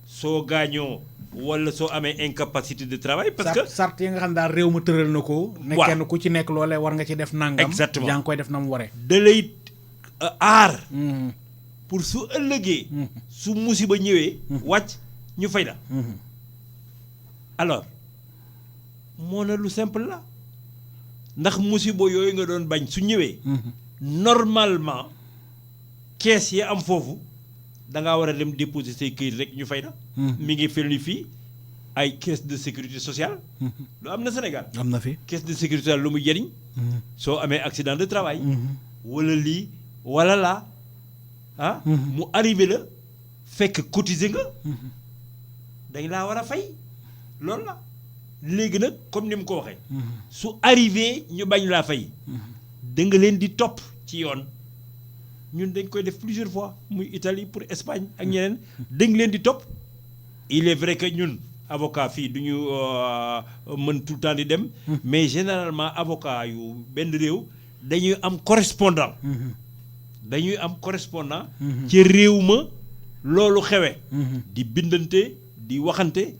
soo gaañoo. wala soo amee incapacité de travail parce que sart yi nga xam daal réew ma tëral na ko. ne kenn ku ci nekk loolee war nga ci def nangam. exactement yaa ngi koy def na mu waree. da lay aar. pour su ëllëgee. su musiba ñëwee. wàcc ñu fay la. alors moo na lu simple la ndax musiba yooyu nga doon bañ su ñëwee. normalement kees yi am foofu. da ngaa war a dem déposer say këyit rek ñu fay la. mi ngi fel ni fii ay caisse de sécurité sociale. lu am na Sénégal. am na fi caisse de sécurité sociale lu mu jëriñ. soo amee accident de travail. wala lii wala laa mu arrivé la fekk cotiser nga. dañ laa war a fay loolu la léegi nag comme ni mu ko waxee. su arrivé ñu bañ laa fay. da nga leen di topp ci yoon. ñun dañ koy def plusieurs fois muy Italie pour Espagne ak ñeneen dañ leen di topp il est vrai que ñun avocat fii du ñu mën tout le temps di dem mais généralement avocat yu benn réew dañuy am correspondant ci réew ma loolu xewe di bindante di waxante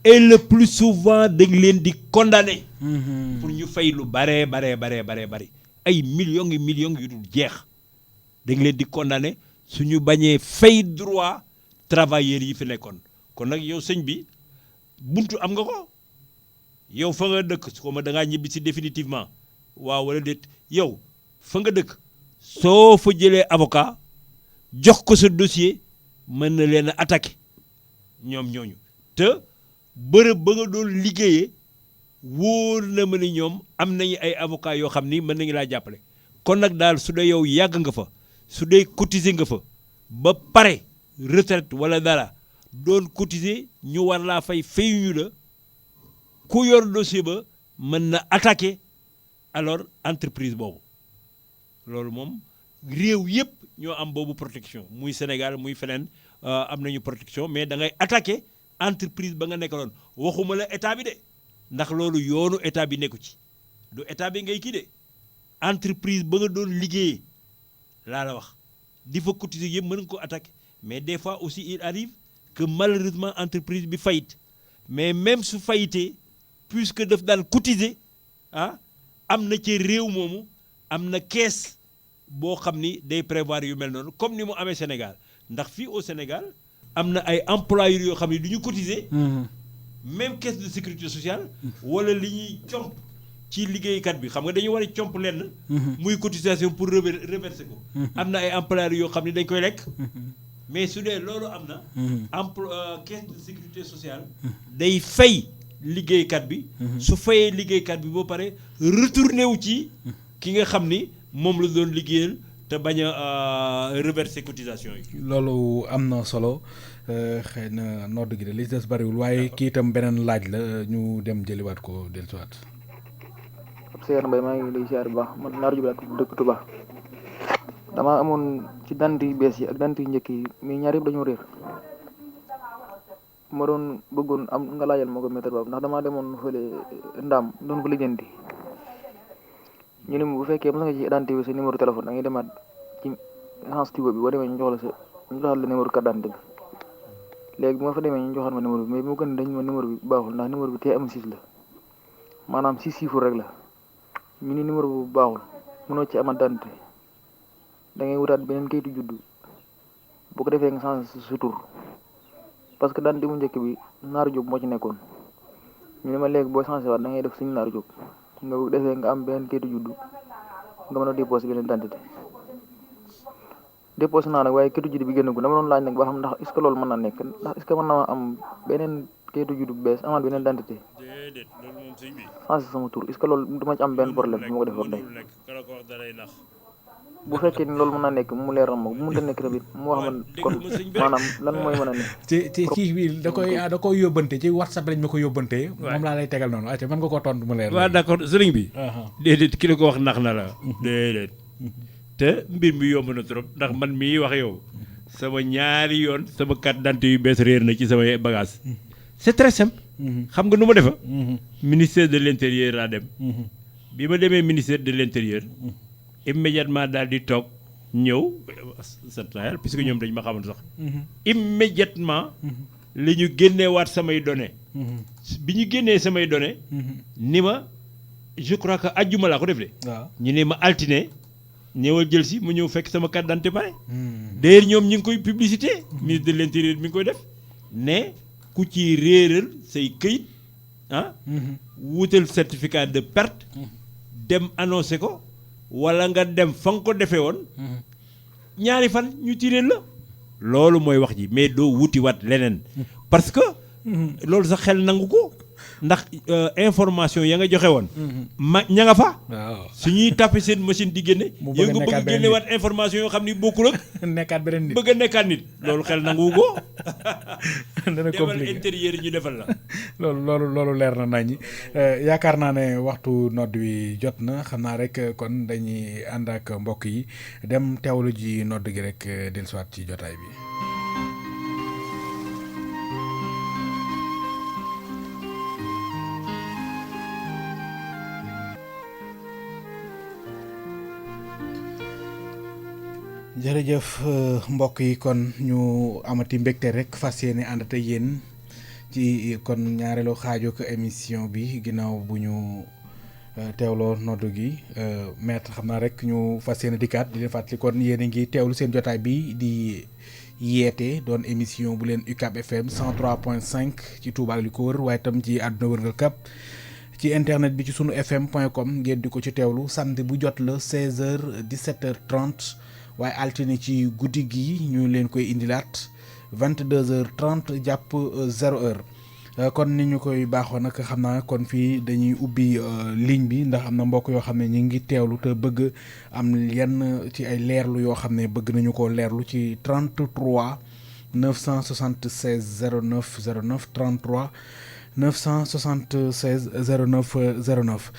et le plus souvent dañ leen di condamné pour ñu fay lu bare ay millions yu dul jeex dañ leen di condamné suñu bañee fay droit travailleurs yi fi nekkoon kon nag yow sëñ bi buntu am nga ko yow fa nga dëkk su ko ma da ngaa ñibbi si définitivement waaw wala déet yow fa nga dëkk soo fa jëlee avocat jox ko sa dossier mën na leen a attaqué ñoom ñooñu te bërëb ba nga doon liggéeyee wóor na ma ni ñoom am nañu ay avocat yoo xam ni mën nañu laa jàppale kon nag daal su dee yow yàgg nga fa su dee cotiser nga fa ba pare retraite wala dara doon cotiser ñu war laa fayuñu la ku yor dossier ba mën na attaquer alors entreprise boobu loolu moom réew yëpp ñoo am boobu protection muy Sénégal muy feneen am nañu protection mais da ngay attaquer entreprise ba nga nekkaloon waxuma la état bi de ndax loolu yoonu état bi nekku ci du état bi ngay kii de entreprise ba nga doon liggéeyee laa la wax di fa cotiser yëpp mën nga ko attaquer mais des fois aussi il arrive que malheureusement entreprise bi faillite mais même su faillitee puisque daf daan cotiser am na ci réew moomu am na caisse boo xam ni day prévoir yu mel noonu comme ni mu amee Sénégal ndax fii au Sénégal am na ay employeurs yoo xam ne du ñu cotiser même caisse de sécurité sociale wala li ñuy comp ci liggéeykat bi xam nga dañu war a comp lenn muy cotisation pour reverser ko am na ay employeurs yoo xam ne dañ koy lekk mais su dee loolu am na caisse de sécurité sociale day fay liggéeykat bi su fayee liggéeykat bi ba pare retourné wu ci ki nga xam ni moom la doon liggéeyal te bañ a reverser cotisation yi. loolu am na solo xëy na nodd gi de li des bariwul waaye kii itam beneen laaj la ñu dem jëliwaat ko dellusiwaat. Seydou Mbaye maa ngi lay ziar bu baax man Naar Diop dëkk Touba damaa amoon ci dant yu bees yi ak dant yu njëkk yi mais ñaar yëpp dañoo réer ma doon bëggoon am nga laajal ma ko météo boobu ndax damaa demoon fële Ndaam doon ko lijjanti ñu ne bu fekkee mos nga ci identifier sa numéro téléphone da ngay demaat ci agence Tigo bi boo demee ñu jox la numéro carte d'identité bi léegi bu ma fa demee ñu joxaat ma numéro bi mais bu ma gën dañ ma numéro bi baaxul ndax numéro bi TM6 la maanaam 6 chiffres rek la ñu ni numéro bu baaxul mënoo ci amaat identité da ngay wutaat beneen kayitu juddu bu ko defee nga changé sa tur parce que daan di mu njëkk bi Naar Diop moo ci nekkoon ñu ne ma léegi boo changé waat da ngay def suñu Naar Diop nga bu defee nga am beneen kayitu juddu nga mën a déposé beneen identité déposé naa nag waaye kayitu juddu bi génn gu dama doon laaj nag ba xam ndax est ce que loolu mën naa nekk ndax est ce que mën naa am beneen kayitu juddu bu bees amaat beneen identité déedéet loolu moom sëñ bi changé sama tur est ce que loolu du ma ci am benn problème bu ma ko defoon day bu fekkee ni loolu mën naa nekk mu leeral ma bu mënta nekk tamit mu wax man kon maanaam lan mooy mën a nekk. ci kii bi da koy yóbbante ci WhatsApp lañ ma ko yóbbantee. moom laa lay tegal noonu ayca mën nga koo tontu mu leer. waaw d'accord sëriñ bi. déedéet ki la ko wax nax na la. déedéet te mbir mi yomb na trop ndax man mii wax yow sama ñaari yoon sama carte d'identité yu bees réer na ci samay bagage c'est très simple. xam nga nu ma defa ministère de l'intérieur laa dem. bi ma demee ministère de l'intérieur. immédiatement daal di toog ñëw sant naa yàlla puisque ñoom dañ ma xamoon sax immédiatement la ñu génneewaat samay données bi ñu génnee samay données ni ma je crois que ajjuma laa ko def de ñu ne ma altine ñëwal jël si mu ñëw fekk sama carte d'identité pare d'ailleurs ñoom ñu ngi koy publicité ministre de l'intérieur mi ngi koy def ne ku ci réeral say këyit wutal certificat de perte dem annoncé ko wala nga dem fa nga ko defee woon ñaari fan ñu tiré la loolu mooy wax ji mais doo wuti wat leneen parce que loolu sax xel nangu ko ndax information ya nga joxe woon ña nga fa suñuy tapé seen machine di génne yow nga bëgg génne waat information yoo xam ni bokkul ak nekkaat beneen nit bëgg a nekkaat nit loolu xel nangu ko dana demal intérieur ñu defal la loolu leer na nañi yaakaar naa ne waxtu nodd wi jot na xam naa rek kon dañuy ànd ak mbokk yi dem teewlu ji nodd gi rek dellusiwaat ci jotaay bi. jërëjëf mbokk yi kon ñu amati mbégte rek fas yéene ànd ak yéen ci kon ñaareelu xaaju ko émission bi ginnaaw bu ñu teewloo noddu gi maître xam naa rek ñu fas yéene dikkaat di leen fàttali kon yéen a ngi teewlu seen jotaay bi di yeete doon émission bu leen UCAB FM 103.5 ci Touba ak li ko wër waaye tam ci àdduna wërngal kap ci internet bi ci sunu fm.com ngeen di ko ci teewlu samedi bu jot la 16h 17h30 waaye altine ci guddi gi ñu leen koy indilaat 22h30 jàpp 0h kon ni ñu koy baaxoo nag xam naa kon fii dañuy ubbi ligne bi ndax am na mbokk yoo xam ne ñu ngi teewlu te bëgg am yenn ci ay leerlu yoo xam ne bëgg nañu ko leerlu ci 33 976 09 09 33 976 09 09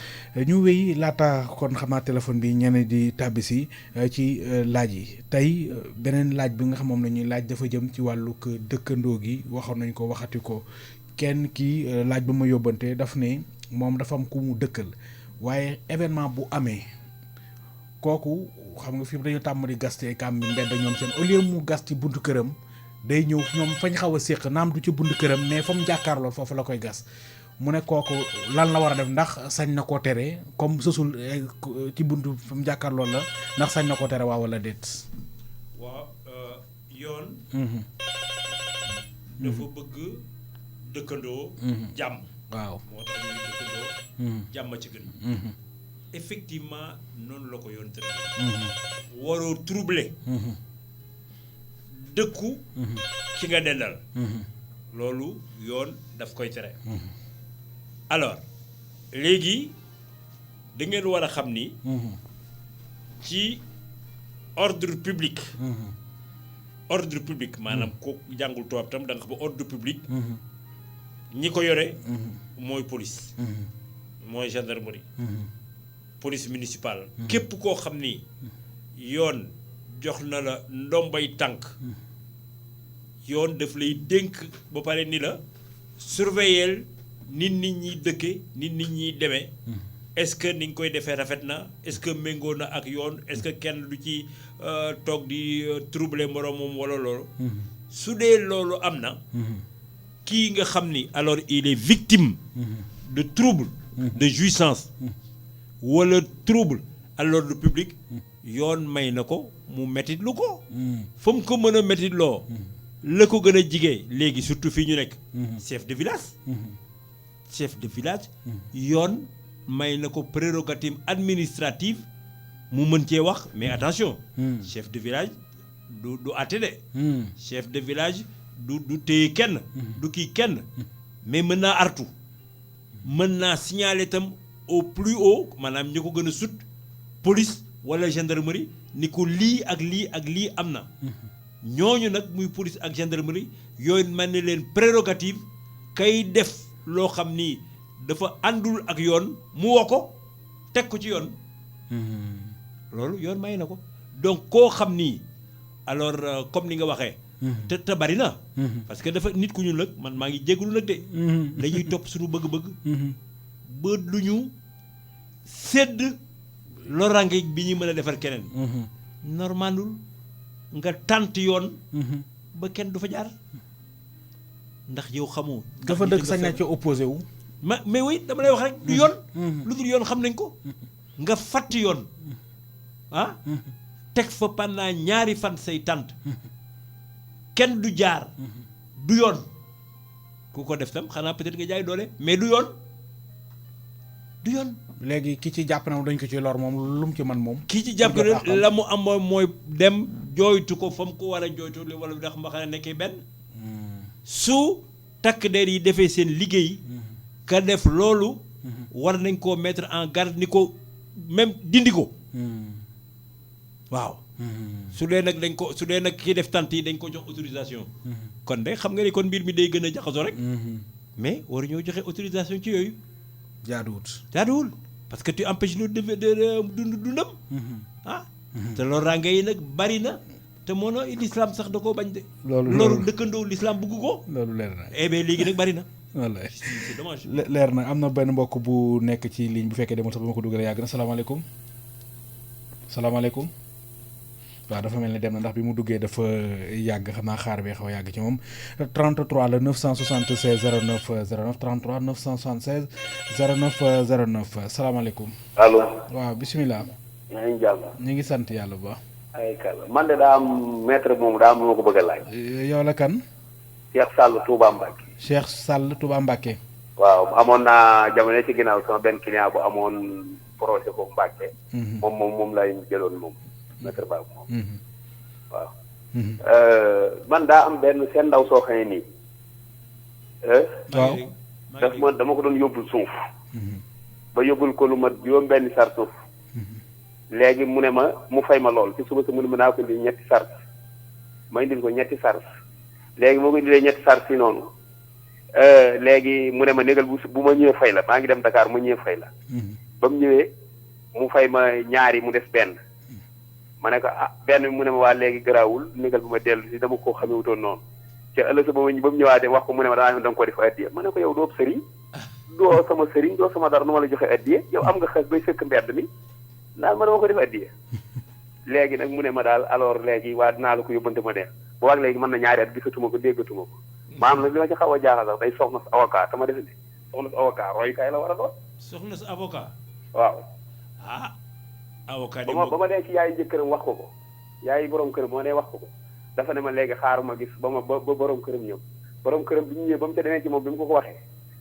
ñu wéy laata kon xamaa téléphone bi ñeneen di tàbbi si ci laaj yi tey beneen laaj bi nga xam moom la ñuy laaj dafa jëm ci wàllu dëkkandoo gi waxoon nañ ko waxati ko kenn kii laaj ba ma yóbbante daf ne moom dafa am ku mu dëkkal waaye événement bu amee kooku xam nga fi dañu tàmm di gas ci kàmm bi mbedd ñoom seen au lieu mu gas ci buntu këram day ñëw ñoom fañ xaw a séq naam du ci buntu këram mais fa mu jàkkaarloo foofu la koy gas mu ne kooku lan la war a def ndax sañ na koo tere comme sësul ci buntu fa mu jàkkaarloo la ndax sañ na koo tere waaw wala déet. waaw yoon. dafa bëgg dëkkandoo. jàmm. waaw moo tax ñuy dëkkandoo. jàmm ci gën. effectivement noonu la ko yoon tere. waroo troubler. dëkku. ki nga dendal. loolu yoon daf koy tere. alors léegi da ngeen war a xam ni. ci ordre public. ordre public maanaam ko jàngul tubaab tam da nga xam ordre public. ñi ko yore. mooy police. mooy gendarmerie. police municipale. képp koo xam ni yoon jox na la ndombay tànk. yoon daf lay dénk ba pare ni la surveiller nit ñi dëkke nit ñi demee. est-ce que ni nga koy defee rafet na est-ce que méngoo na ak yoon est-ce que kenn du ci toog di troubler moroomam wala loolu. su dee loolu am na. kii nga xam ni alors il est victime. de trouble. de jouissance. wala trouble à l'ordre public. yoon may na ko mu metit lu ko. fa mu ko mën a metit loo. la ko gën a jigee léegi surtout fii ñu nekk. chef de village. chef de village. yoon may na ko prérogative administrative mu mën cee wax mais attention. chef de village du àtte de. chef de village du téye kenn. du kii kenn. mais mën naa artu. mën naa signaler itam au plus haut maanaam ñi ko gën a sut police wala gendarmerie ni ko lii ak lii ak lii am na. ñooñu nag muy police ak gendarmerie yooyu mën na leen prérogative kay def loo xam ni dafa àndul ak yoon mu woo ko teg ko ci yoon. loolu yoon may na ko donc koo xam ni alors comme ni nga waxee. te bari na. parce que dafa nit ku ñuul nag man maa ngi jégalu nag de. dañuy topp suñu bëgg-bëgg. ba lu ñu sédd loraange bi ñuy mën a defar keneen. normalul nga tànt yoon. ba kenn du fa jaar. ndax yow xamoo. dafa dëgg sañ na ci opposé wu. mais oui dama lay wax rek du yoon. lu dul yoon xam nañ ko. nga fàtt yoon. ah. teg fa pendant ñaari fan say tànt. kenn du jaar. du yoon. ku ko def tam xanaa peut-être nga jaay doole mais du yoon. du yoon. léegi ki ci jàpp na dañ ko ci lor moom lu mu ci man moom. kii ci jàpp ne la mu am mooy dem jooytu ko fa mu ko war a jooytu wala ndax ma xam ne nekkee benn. su takk der yi defee seen liggéey. ka def loolu. war nañ koo mettre en garde ni ko même dindi ko. waaw. su dee nag dañ ko su dee nag kii def tant yi dañ ko jox autorisation. kon de xam nga ni kon mbir mi day gën a jaxasoo rek. mais waru ñoo joxe autorisation ci yooyu. jaaduwul parce que tu empêches lu de dundam. ah. te loraange yi nag bari na te moo no l'islam sax da koo bañ de. loolu dëkkandoo l'islam bugg ko. loolu leer na. eh bien léegi nag bari na. wallaay c'est dommage. leer na am na benn mbokk bu nekk ci ligne bu fekkee demul sax ba ma ko dugalee yàgg na salaamaaleykum. salaamaaleykum. waaw dafa mel ni dem na ndax bi mu duggee dafa yàgg xam naa xaar bee xaw a yàgg ci moom 33 la 976 09 09 33 976 09 09 salaamaaleykum. allo. waaw bisimilah. maa ngi jàll. ñu ngi sant yàlla bu baax. ay kàlla man de daa am maître moom daa am lu ma ko bëgg a laaj. yow la kan. Cheikh Sall Touba Mbacke. Cheikh Sall Touba Mbacke. waaw amoon naa jamono ci ginnaaw sama benn client bu amoon projet boobu Mbacke. moom lay jëloon moom. maître Ba moom. waaw. man daa am benn seen ndaw soo xam ne nii. waaw dama ko doon yóbbul suuf. ba yóbbul ko lu mat juróom benn sar suuf. léegi mu ne ma mu fay ma lool ci suba sa mu ne ma naa ko indi ñetti sar ma indil ko ñetti sar léegi moo ko indilee ñetti sar si noonu léegi mu ne ma négal bu ma ñëwee fay la maa ngi dem Dakar ma ñëwee fay la. ba mu ñëwee mu fay ma ñaari mu des benn. ma ne ko benn bi mu ne ma waa léegi garaawul négal bu ma dellu si dama ko xamewutoon noonu. te ëllëg sa ba mu ñëwaatee wax ko mu ne ma da nga ko def addiya ma ne ko yow doo sëriñ doo sama sëriñ doo sama dara nu ma la joxe addiya yow am nga xes bay sëkk mbedd mi naan ma dama ko def addiya léegi nag mu ne ma daal alors léegi waa dinaa la ko yóbbante ma dee bu waag léegi mën na ñaari at gisatuma ko déggatuma ko maanaam nag li ma ci xaw a jaaxal sax day soxna sa avocat te ma defe ne soxna sa avocat royukaay la war a doon soxna sa avocat waaw avocat ba ma dee ci yaay jëkkëram wax ko yaay borom këram moo ne wax ko dafa ne ma léegi xaaruma gis ba borom këram ñëw borom këram bi ñu ñëwee ba mu ca demee ci moom bi mu ko waxee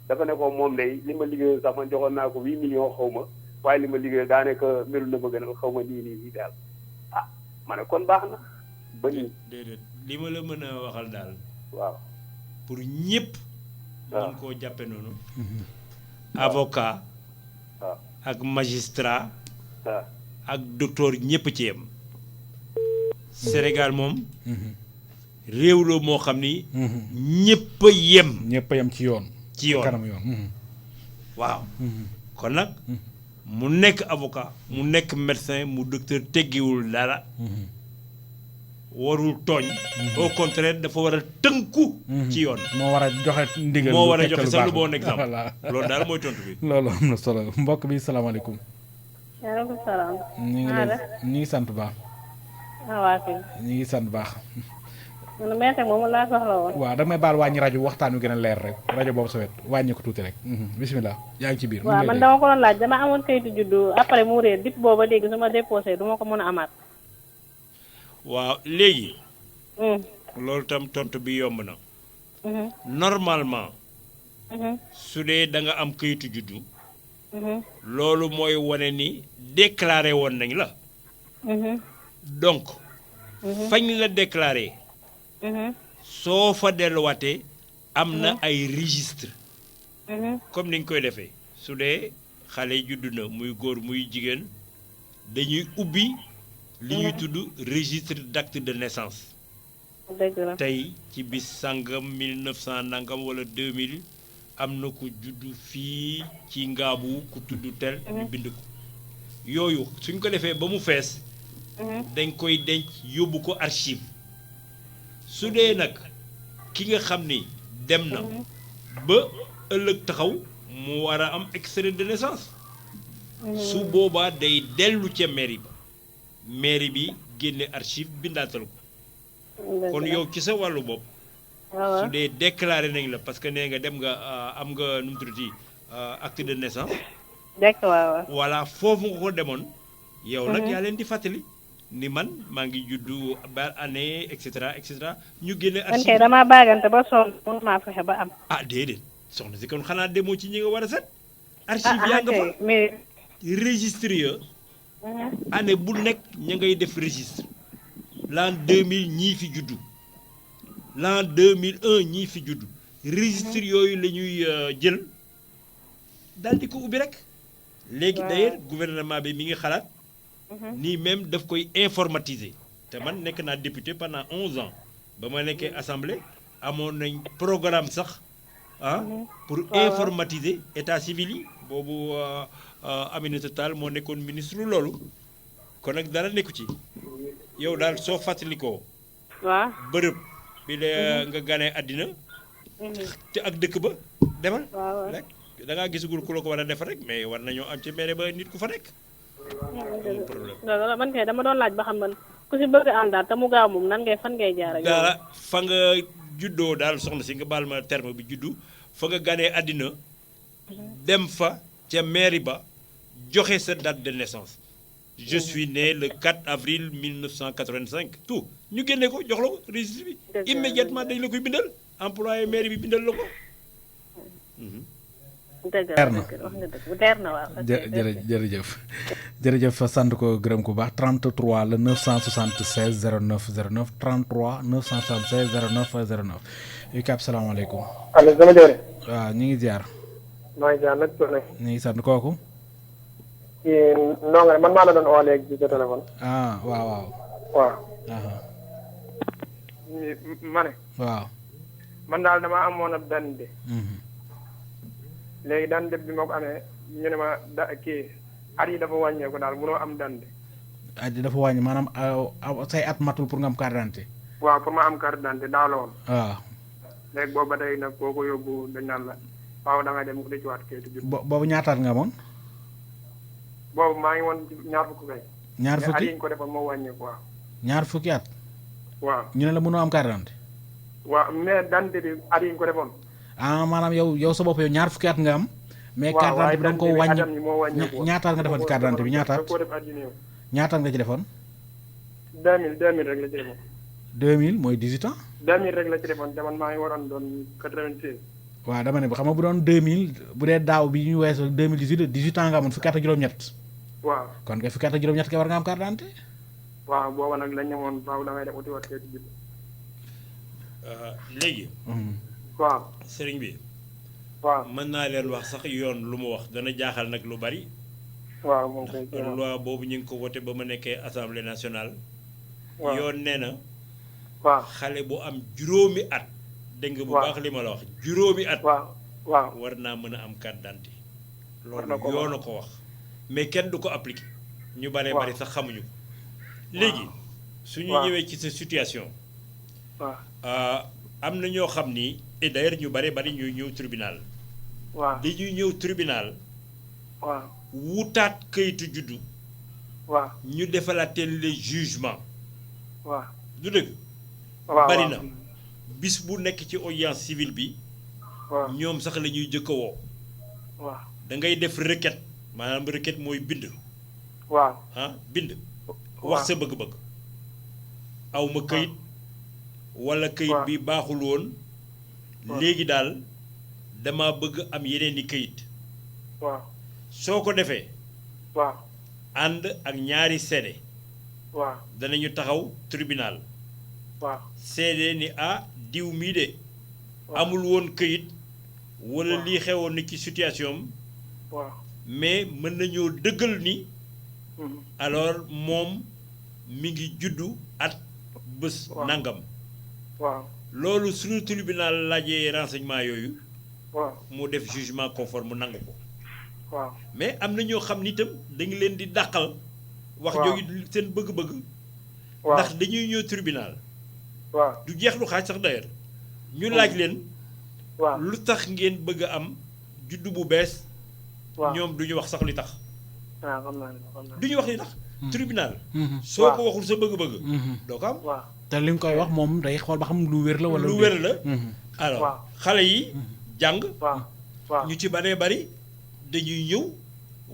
dafa ne ko moom day li ma liggéeyal sax man joxoon naa ko 8 millions xaw ma waaye li ma liggéeyal daanaka melul na ma gënal xaw ma nii daal ma ne kon baax na ba nii. déedéet li ma la mën a waxal daal. waaw pour ñëpp. waaw mën koo jàppe noonu. avocat. waaw ak magistrat. waaw ak docteur ñëpp ci yem. Sénégal moom. réew la moo xam ni. ñëpp a yem. ñëpp a yem ci yoon. ci yoon kanam yoon. waaw. kon nag mu nekk avocat mu nekk médecin mu docteur teggiwul dara. warul tooñ. au contraire dafa war a tënku. ci yoon moo war a joxe ndigal moo war a joxe sax lu bon exemple. loolu daal mooy tontu bi. loolu am na solo mbokk bi salaamaaleykum. waaleykum salaam. ñu ngi sant baax. waaw kay. ñu ngi sant baax. man meete moom laa soxla woon. waaw damay baal wàññi rajo waxtaan wi gën a leer rek rajo boobu sa wet wàññi ko tuuti rek. bisimilah yaa ngi ci biir. waaw man dama ko doon laaj dama amoon kayitu juddu après mu réer dip booba léegi su ma déposé du ma ko mën a amaat. waaw léegi. loolu tam tontu bi yomb na. normalement. su dee da nga am kayitu juddu. loolu mooy wane ni déclaré woon nañ la. donc. fañ la déclaré. soo fa delluwaatee am na ay registre comme ni ñu koy defee su dee xale juddu na muy góor muy jigéen dañuy ubbi li ñuy tudd registre d'acte de naissance. tey ci bis sangam 1900 nangam wala 2000 am na ko juddu fii ci ngaabu ku tudd tel ñu bind ko yooyu suñ ko defee ba mu fees dañ koy denc yóbbu ko archive su dee nag ki nga xam ni dem na ba ëllëg taxaw mu war a am extrait de naissance su boobaa day dellu ca mairie bi génne archive bindaatal ko kon yow ci sa wàllu bopp su dee déclaré nañ la parce que nee nga dem nga am nga nu mu tuddati acte de naissance voilà foofu nga ko demoon yow nag yaa leen di fàttali ni man maa ngi juddu ba année et cetera ñu génne archive. man kay damaa baagante ba sonn mun maa fexe ba am. déedéet soxna si kon xanaa demoo ci ñi nga war a set. archive yaa nga fa mais. registre ya année bu nekk ña ngay def registre. l'an 2000 ñii fi juddu l'an 2001 ñii fi juddu registre yooyu la ñuy jël daal di ko ubbi rek. léegi d'ailleurs gouvernement bi mi ngi xalaat. nii même daf koy informatiser te man nekk naa député pendant 11 ans ba ma nekkee assemblée amoon nañ programme sax pour informatiser état civil yi boobu Aminata Tall moo nekkoon ministre loolu kon nag dara nekku ci yow daal soo fàttalikoo. waaw bërëb bi la nga ganee àddina. te ak dëkk ba demal. rek da ngaa gisagul ku la ko war a def rek mais war nañoo am ci mairie ba nit ku fa nekk. loolu man kay dama doon laaj ba xam man ku si bëgg a am daal te mu gaaw moom nan ngay fan ngay jaar ak dara fa nga juddoo daal soxna si nga baal ma terme bi juddu fa nga ganee àddina dem fa ca mairie ba joxe sa date de naissance je suis né le 4 avril 1985 tout ñu génne ko jox la ko registre bi immédiatement dañ la koy bindal employé mairie bi bindal la ko. leer na waaw. jërëjëf sant ko gërëm ko baax 33 le 976 09 09 33 976 09 09 UCAB salaamaaleykum. allo sama jëwriñ. waaw ñu ngi ziar. maa ngi ziar nag ñu ngi sant kooku. kii ndongo man maa la doon oo léegi ci sa téléphone. waaw. waaw. ma ne. waaw. man daal dama amoon ab dande léegi dande bi ma ko amee ñu ne ma kii at yi dafa wàññeeku daal munoo am dande. at yi dafa wàññi maanaam say at matul pour nga am carte d'identité. waaw pour ma am carte d'identité daaw la woon. waaw. léegi boobu ba tey nag boo ko yóbbu dañ naan la waaw da ngay dem di ci waat kayitu juddu. boobu ñaataat nga amoon. boobu maa ngi woon ñaar fukki kay. ñaar fukki at yi ñu ko defoon moo wàññeeku waaw. ñaar fukki at. waaw ñu ne la mënoo am carte d'identité. waaw mais dante bi at yi ñu ko defoon. ah maanaam yow sa bopp yow ñaar fukki at nga am. mais carte d'identité bi da nga ko wàññi ñaataat nga defoon ci carte d'identité bi ñaataat. ñaataat nga ci defoon. 2000 rek la ci defoon. 2000 mooy 18 ans. 2000 rek la ci defoon te man maa ngi waroon doon 96. waaw dama ne xam nga bu doon 2000 bu dee daaw bi ñu weesoo 2018 18 ans nga amoon fukki at ak juróom-ñett. waaw kon nga fukki at ak juróom-ñett kay war nga am carte d'identité. waaw booba nag lañ ne woon faaw da ngay def utiwaat kayitu juddu. léegi. waaw sëriñ bi. waaw mën naa leen wax sax yoon lu mu wax dana jaaxal nag lu bari. waaw moom kay. loi boobu ñu ngi ko voté ba ma nekkee assemblée nationale. waaw yoon nee na. waaw xale bu am juróomi at. dégg nga bu baax li ma la wax juróomi at. waaw war naa mën a am carte d'identité. war na ko loolu yoon a ko wax. mais kenn du ko appliqué. ñu baree bari sax xamuñu ko. léegi su ñu ñëwee ci sa situation. waaw am na ñoo xam ni et d'ailleurs ñu bare bari ñuy ñëw tribunal. waaw dañuy ñëw tribunal. waaw wutaat kayitu juddu. waaw ñu defalaateel les jugements. waaw du dëgg. waaw bari na bis bu nekk ci audience civile bi. waaw ñoom sax la ñuy jëkk a woo. waaw da ngay def requête maanaam requête mooy bind. waaw bind. wax sa bëgg-bëgg. aw ma kayit. wala kayit bi baaxul woon. léegi daal dama bëgg am yeneen i kayit. waaw soo ko defee. waaw ànd ak ñaari seede. waaw danañu taxaw tribunal. waaw seede ni diw mii de. amul woon kayit. wala lii xewoon na ci situation am. waaw mais mën nañoo dëggal ni. alors moom mi ngi juddu at bés nangam. waaw loolu suñu tribunal laajee renseignement yooyu. waaw mu def jugement conforme mu nangu ko. waaw mais am na ñoo xam ni itam dañu leen di dàqal. wax jooju seen bëgg-bëgg. ndax dañuy ñëw tribunal. waaw du jeex lu xaaj sax d'ailleurs. ñu laaj leen. waaw lu tax ngeen bëgg a am juddu bu bees. waaw ñoom du ñu wax sax li tax. xam naa du ñu wax li tax. tribunal. soo ko waxul sa bëgg-bëgg. doo ko am. waaw te li nga koy wax moom day xool ba xam lu wér la wala lu wér la. alors xale yi jàng. waaw ñu ci baree bari dañuy ñëw.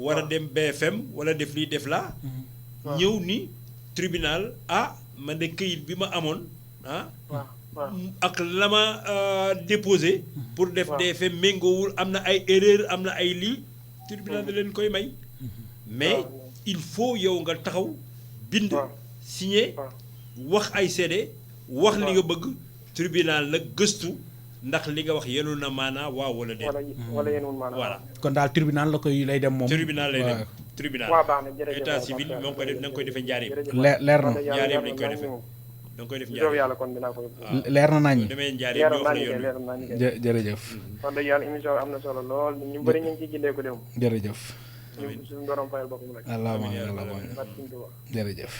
war a dem BFM wala def lii def laa. ñëw ni tribunal man de këyit bi ma amoon ak la ma déposé. pour def DFM méngoowul am na ay erreur am na ay lii. tribunal da leen koy may. mais il faut yow nga taxaw bind. signé wax ay seede. wax li nga bëgg. tribunal nag gëstu ndax li nga wax yenu na maanaa waaw wala déet. wala yenul maanaa voilà. kon daal tribunal la koy lay dem moom. tribunal lay dem tribunal. waaw baax na jërëjëf état civil moo koy def na nga koy defee njaareem. leer na njaareem lañ koy defee. da nga koy def njaareem yàlla kon dinaa ko yóbbu. leer na nañ. demee njaareem ñu wax la yoon jërëjëf. wax dëgg yàlla émission bi am na solo lool ñu bëri ñu ngi ciy gindee ko dem. jërëjëf. suñu borom fayal boppam rek. jërëjëf.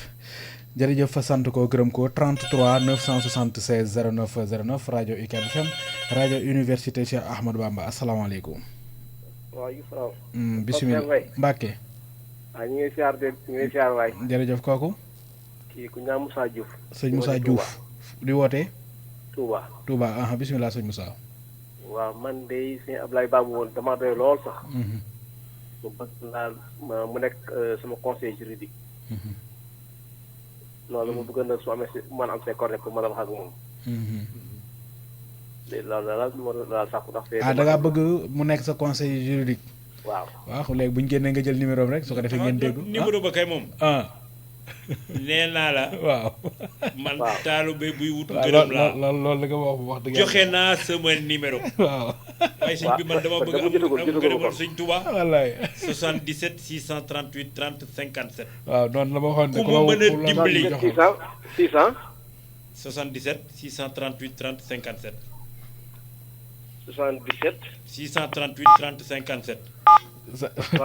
jërëjëf fa sant ko gërëm ko 33 976 09 09 rajo UCAB FM rajo université Cheikh Ahmadou Bamba asalaamaaleykum. waaw yu faraw. bisimilah Mbacke. ñu ngi siyaar de ñu ngi siyaar waay. jërëjëf kooku. kii ku ñaan Moussa Diouf. sëñ Moussa Diouf di wootee. Touba bisimilah sëñ Moussa. waaw man de sëñ Ablaye Babou woon dama doy lool sax. mu bëgg naa mu nekk sama conseil juridique. loolu mu bëgg na su amee si man am see cornet pour mën a wax ak moom. loolu daal sax ndax. da ngaa bëgg mu nekk sa conseil juridique. waaw léegi bu ñu génnee nga jël numéro rek su ko defee ngeen dégg. numéro ba kay moom. nee naa la. waaw. man taalibe buy wut gërëm laa loolu la nga wax dëgg joxe naa sama numéro. waaw. waaye sëñ bi man dama bëgg am gërëmal sëñ Touba. wallaay. 77 638 30 57. waaw noonu la ma waxoon de. ku ma mën a dimbali 600. 77 638 30 57. 77. 638 30 57.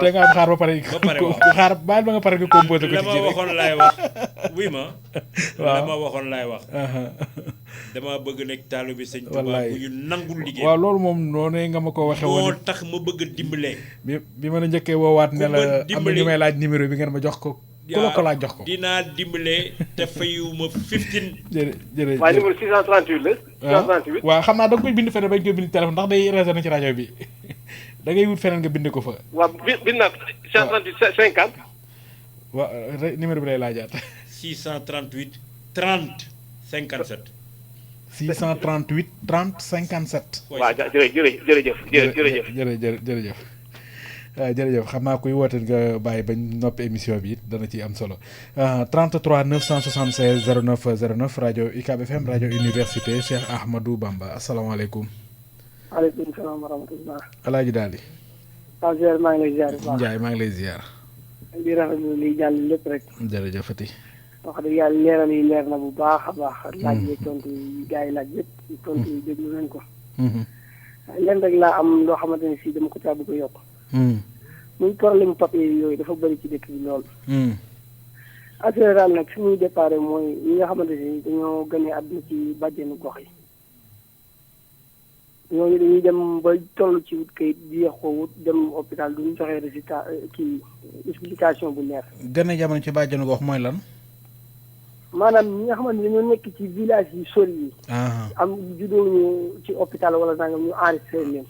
te nga am xaar ba pare. Ba pare waaw. ku xaar baal ba nga pare nga composé ko la ci ma ji rek. waxoon laay wax oui ma. Waaw. la ma waxoon laay wax. dama bëgg nekk taalu bi sëñ Tuubaa Wallaay. bu ñu nangul liggéey. waaw loolu moom noonu nga ma ko waxee moo woon. tax ma bëgg a dimbalee. bi ma la njëkkee woowaat ne Ku la ma am na dimbali. ñu may laaj numéro bi ngeen ma jox ko. ku la ko laaj jox ko. dinaa dimbalee te fayuma 15. jërëjëf waaye numéro 638 la. 638. waaw xam naa da nga koy bind feneen bañ koy bind téléphone ndax day résonné ci rajo bi da ngay wut feneen nga bind ko fa. waaw bind naa 638 50. waaw numéro bi lay laajaat. 638 30 57. 638 30 57. waaw jërëjëf. jërëjëf jërëjëf xam naa kuy woote nga bàyyi bañ noppi émission bi it dana ci am solo 33 976 09 09 rajo UCAB FM rajo université Cheikh Ahmadou Bamba asalaamaaleykum. waaleykum salaam wa rahmatulah. Alaaji Daali. waaw ziar maa ngi lay ziar bu baax. Ndiaye maa ngi lay ziar. di rafetlu liy jàll lépp rek. jërëjëfati. wax dëgg yàlla leeral yi leer na bu baax a baax. laaj yi tontu yi gars yi laaj yëpp tontu yi déglu nañ ko. leen rek laa am loo xamante ne fii dama ko caa bëgg a yokk. muy problème papier yooyu dafa bëri ci dëkk bi lool. en général nag fi muy déparé mooy ñi nga xamante ne dañoo gënee àdduna ci bàjjenu gox yi. ñooñu dañuy dem ba toll ci wut kayit di yéex ko wut dem hôpital duñu joxe résultat kii explication bu leer. gën a jamono ci bàjjenu gox mooy lan. maanaam ñi nga xamante ne dañoo nekk ci village yi sori yi. am juddoo ñu ci hôpital wala nangam ñu enregistré leen.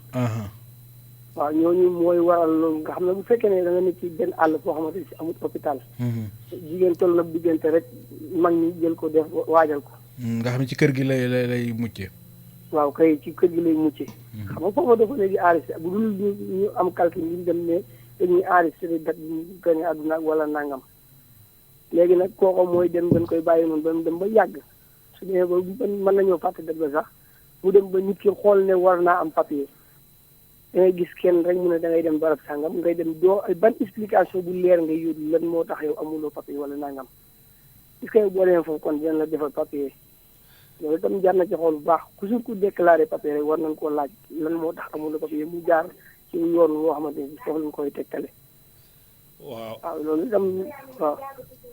waaw ñooñu mooy waral loolu nga xam ne bu fekkee ne da nga nekk ci benn àll foo xamante ne si amut hôpital. jigéen toll na diggante rek mag ñi jël ko def waajal ko. nga xam ne ci kër gi lay muccee. waaw kay ci kër gi lay muccee. xam nga foofa dafa ne di enregistré bu dul ñu am calcul ñu dem ne dañuy enregistré date bi gën a àdduna wala nangam. léegi nag kooku mooy dem dañ koy bàyyi noonu ba dem ba yàgg su dee ba mën nañoo fàtte date ba sax mu dem ba nit ki xool ne war naa am papier. da ngay gis kenn rek mu ne da ngay dem barab sàngam ngay dem doo ban explication bu leer ngay yóbbu lan moo tax yow amuloo papier wala nangam est-ce que boo demee foofu kon dinañ la defal papier loolu itam jar na ci xool bu baax ku su ku déclaré papier rek war nañ koo laaj lan moo tax amuloo papier mu jaar ci yoon woo xamante ni foofu lañ koy tegtale. waaw loolu itam waaw.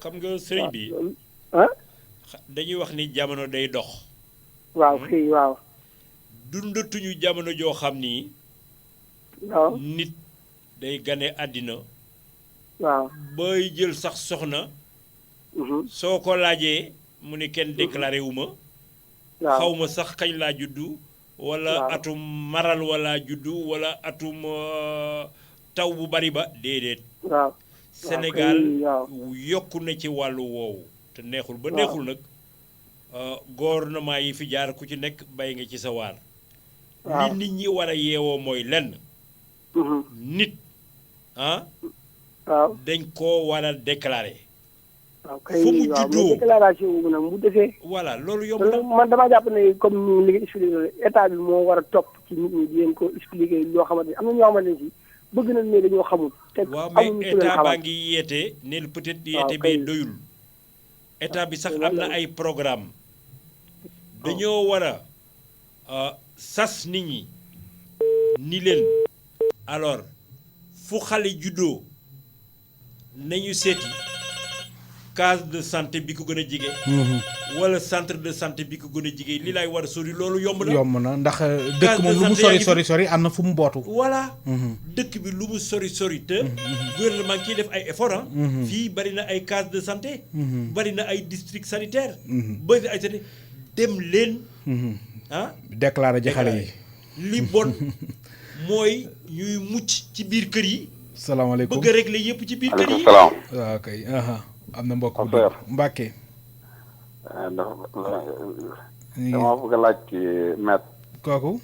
xam nga sëriñ bi dañuy wax ni jamono day dox. waaw fii waaw. dundatuñu jamono joo xam ni. waaw nit day gane àddina. waaw booy jël sax soxna. soo ko laajee mu ne kenn déclaré wu ma. xaw ma sax kañ laa juddu. wala atum maral wala juddu wala atum taw bu bari ba déedéet. waaw Sénégal yokku na ci wàllu woowu. te neexul ba neexul nag gouvernement yi fi jaar ku ci nekk bay nga ci sa waar. li nit ñi war a yeewoo mooy lenn. nit dañ koo war a déclarer. fu mu juddoo déclaration boobu nag mu defee. voilà loolu yomb na man damaa jàpp ne comme ni li nga expliqué état bi moo war a topp ci nit ñi di leen ko expliqué loo xamante ne am na ñoo xamante ne si bëgg nañ ne dañoo xamul. te waaw mais état baa ngi yeete ne peut-être yeete bee doyul. état bi sax am na ay programme dañoo war a sas nit ñi ni leen alors fu xale juddoo nañu seeti case de santé bi ko gën a jege. wala centre de santé bi ko gën a jege li lay war a sori loolu yomb na. yomb na ndax dëkk moom lu mu sori am na fu mu bootu. voilà dëkk bi lu mu sori te. gouvernement kiy def ay effort fii bari na ay case de santé. bari na ay district sanitaire. bari na ay santé dem leen. déclaré ji xale yi. li bon mooy ñuy mucc ci biir kër yi. salaamaaleykum bëgg a régler yëpp ci biir kër yi. salaam. waaw kay am na mbokk bu Mbàkke. dama bëgg a laaj ci maître. kooku.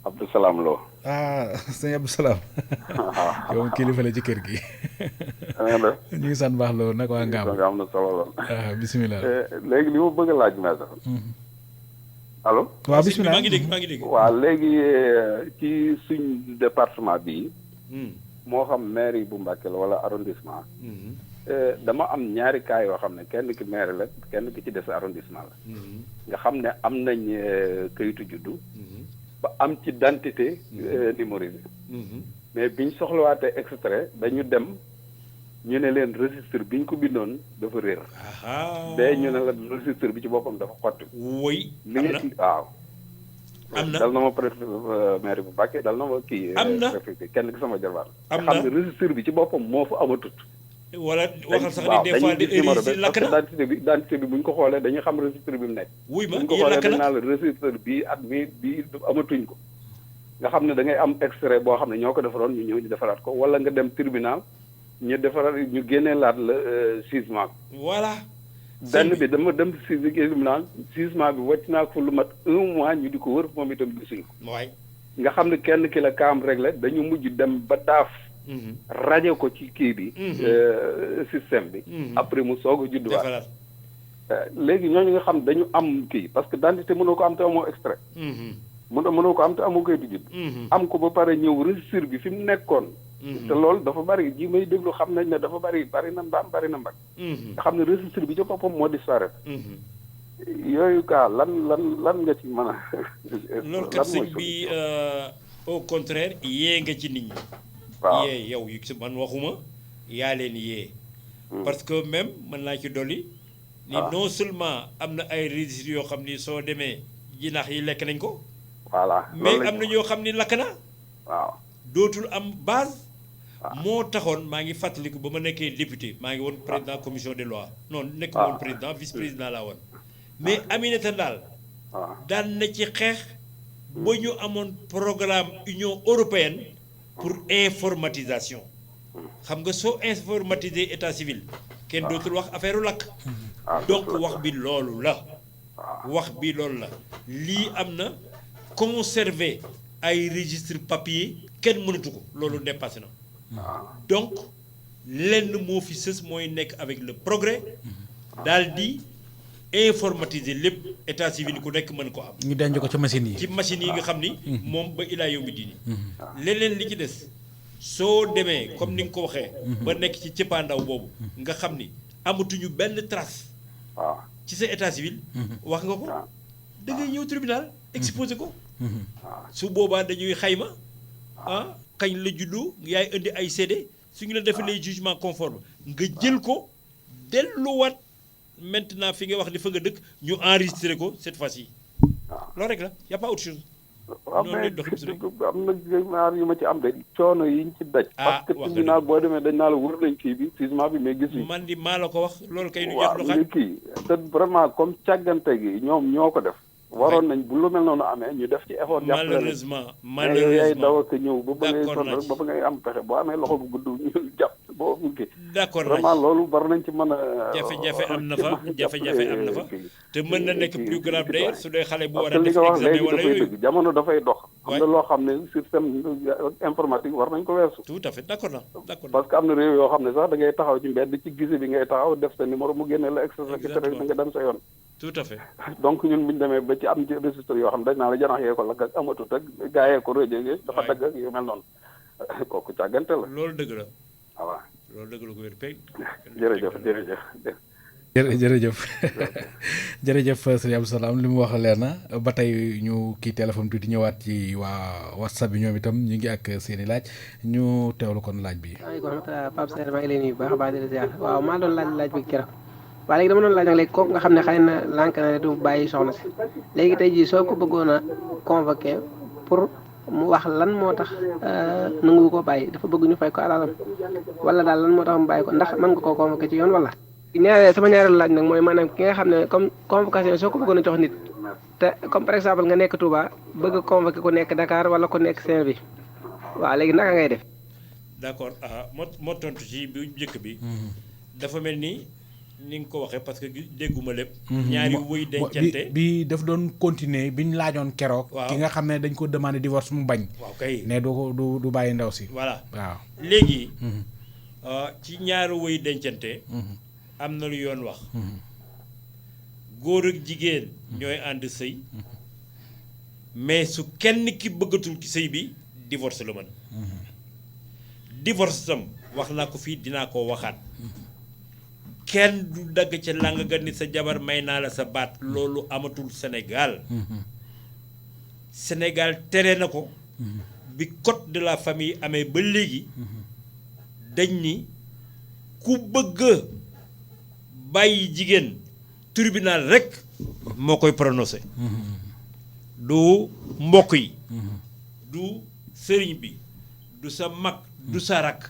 Abdou Salam Lo. sëñ Abdou Salam. yow kilifa la ci kër gi. ñu ngi sant baax loolu nag waa Ngam. am na solo lool. bisimilah. léegi li ma bëgg a laaj maître. allo. waaw bisimilah maa ngi dégg. waaw léegi ci suñ département bii. moo xam mairie bu Mbàkke la wala arrondissement. dama am ñaari cas yoo xam ne kenn ki maire la kenn ki ci des arrondissement la. nga xam ne am nañ kayitu juddu. ba am ci identité numérisée. mais biñ soxlawaatee extrait dañu dem ñu ne leen registre biñ ko bindoon dafa réer. de ñu ne la registre bi ci boppam dafa xotti. woy li nga waaw. am na dal na ma préfet maire bu Mbacké dal na ma kii. am na préfet kenn ki sama jarbaat. am na xam ne registre bi ci boppam moo fa amatut. wala waxal sax ni des fois de registre lakk na identité bi bu ñu ko xoolee dañuy xam registre bi mu nekk. wuy ma bu ñu ko xoolee dañ naa la registre bii at bii amatuñ ko. nga xam ne da ngay am extrait boo xam ne ñoo ko defaroon ñu ñëw ñu defaraat ko wala nga dem tribunal ñu defaraat ñu génnee laat la jugement. voilà. benn bi dama dem si tribunal jugement bi wàcc naa ko lu mat 1 mois ñu di ko wër moom itam gisuñ ko. waay nga xam ne kenn ki la kaam réglé dañu mujj dem ba daaf. rajo ko ci kii bi. système bi. après mu soog a judduwaat. léegi ñooñu nga xam dañu am kii parce que identité mënoo ko am te amoo extrait. mënoo ko am te amoo koy judd. am ko ba pare ñëw registre bi fi mu nekkoon. te loolu dafa bari ji may déglu xam nañ ne dafa bari na mbaam bari na mbag. nga xam ne registre bi ci boppam moo disparaître. yooyu kaa lan nga ci mën a. loolu kat sëñ bi au contraire yee nga ci nit ñi. waaw yee yow yu si man waxuma yaa leen yee. parce que même mën naa ci dolli. ni non seulement am na ay registres yoo xam ni soo demee jinax yi lekk nañ ko. voilà mais am na ñoo xam ni lakk na. waaw dootul am base. moo taxoon maa ngi fàttaliku ba ma nekkee député maa ngi woon président commission des lois non nekk woon président vice président laa woon. mais Aminata Tall daan na ci xeex ba ñu amoon programme Union européenne pour informatisation xam nga soo informatiser état civil kenn dootul wax affaire u lakk. donc wax bi loolu la. wax bi loolu la lii am na conserver ay registre papier kenn mënatu ko loolu dépassé na. donc lenn moo fi sës mooy nekk avec le progrès daal di informatiser lépp état civil ku nekk mën ko am. ñu denc ko ci machine yi. ci machine yi nga xam ni. moom ba ilaa yow mi diini. leneen li ci des soo demee comme ni nga ko waxee. ba nekk ci cëppaandaw boobu. nga xam ni amatuñu benn trace. ci sa état civil. wax nga ko da ngay ñëw tribunal exposé ko. su boobaa dañuy xayma kañ la juddu yaay indi ay CD su ñu la defalee jugement conforme nga jël ko delluwaat maintenant fi nga wax ni fa nga dëkk ñu enregistré ko cette fois-ci. loolu rek la y a pas autre chose. waaw mais am na ñaar yu ma ci am de coono yi ñu ci daj. parce que tribunal boo demee dañ naa la wër nañ kii bi jugement bi mais gisuñu. man di maa la ko wax loolu kay. ñu jot lu xaaj kii te vraiment comme càggante gi ñoom ñoo ko def. waroon nañ bu lu mel noonu amee ñu def ci effort. malheureusement yaay daw ak ñëw ba ba ngay sonn rek ba ba ngay am pexe boo amee loxo bu gudd ñu jàpp boo kii. d'accord vraiment loolu war nañ ci mën a. jafe-jafe am na fa jafe-jafe am na fa. te mën na nekk plus grave d'ailleurs su dee xale bu war a li def nga wax examen léegi wala dafay yooyu. dëgg jamono dafay dox. am na loo xam ne système informatique war nañ ko weesu. tout à fait d'accord na d'accord na. parce que am na réew yoo xam ne sax da ngay taxaw ci mbedd ci gise bi ngay taxaw def sa numéro mu génne la extrait da nga dem sa yoon. tout à fait. donc ñun bu ñu demee ba ci am ci registre yoo xam ne dañ naa la janax yee ko lakk ak amatut ak gaayee ko rëjee dafa dagg ak yu mel noonu kooku càggante la. loolu dëgg la. waaw loolu dëgg la ko wér pay. jërëjëf jërëjëf. jërëjëf jërëjëf sëñ Abdou Salam li mu wax leer na ba tey ñu kii téléphone tuuti ñëwaat ci waa WhatsApp bi ñoom itam ñu ngi ak seeni laaj ñu teewlu kon laaj bi. waaleykum salaam Pape Seydou maa ngi lay nuyu bu baax a baax di la ziar waaw maa doon laaj bi keroog waaye léegi dama doon laaj nag léegi kooku nga xam ne xëy na lànk na du bàyyi soxna si léegi tey jii soo ko bëggoon a convoqué pour mu wax lan moo tax nangu ko bàyyi dafa bëgg ñu fay ko alalam wala daal lan moo tax mu bàyyi ko ndax mën nga koo convoqué ci yoon wala. sama ñaareelu laaj nag mooy maanaam ki nga xam ne comme convocation soo ko bëggoon a jox nit te comme par exemple nga nekk Touba bëgg a convoqué ku nekk Dakar wala ku nekk Saint-Louis waaw léegi naka ngay def. d'accord moo tontu ci bu njëkk bi. dafa mel ni nga ko waxee parce que dégguma lépp. ñaari wuy dencante bi daf doon continuer bi ñu laajoon keroog. ki nga xam ne dañ ko demandé divorce mu bañ. waaw kay ne du bàyyi ndaw si. voilà waaw léegi. ci ñaari wuy dencante. am na lu yoon wax. góor ak jigéen ñooy ànd sëy mais su kenn ki bëggatul ci sëy bi divorce la mën. divorce tam wax naa ko fii dinaa ko waxaat. kenn du dagg ca lang ga ni sa jabar may naa la sa baat loolu amatul Sénégal. Sénégal tere na ko bi code de la famille amee ba léegi dañ ni ku bëgg bàyyi jigéen tribunal rek moo koy prononcé du mbokk yi du sëriñ bi du sa mag du sa rakk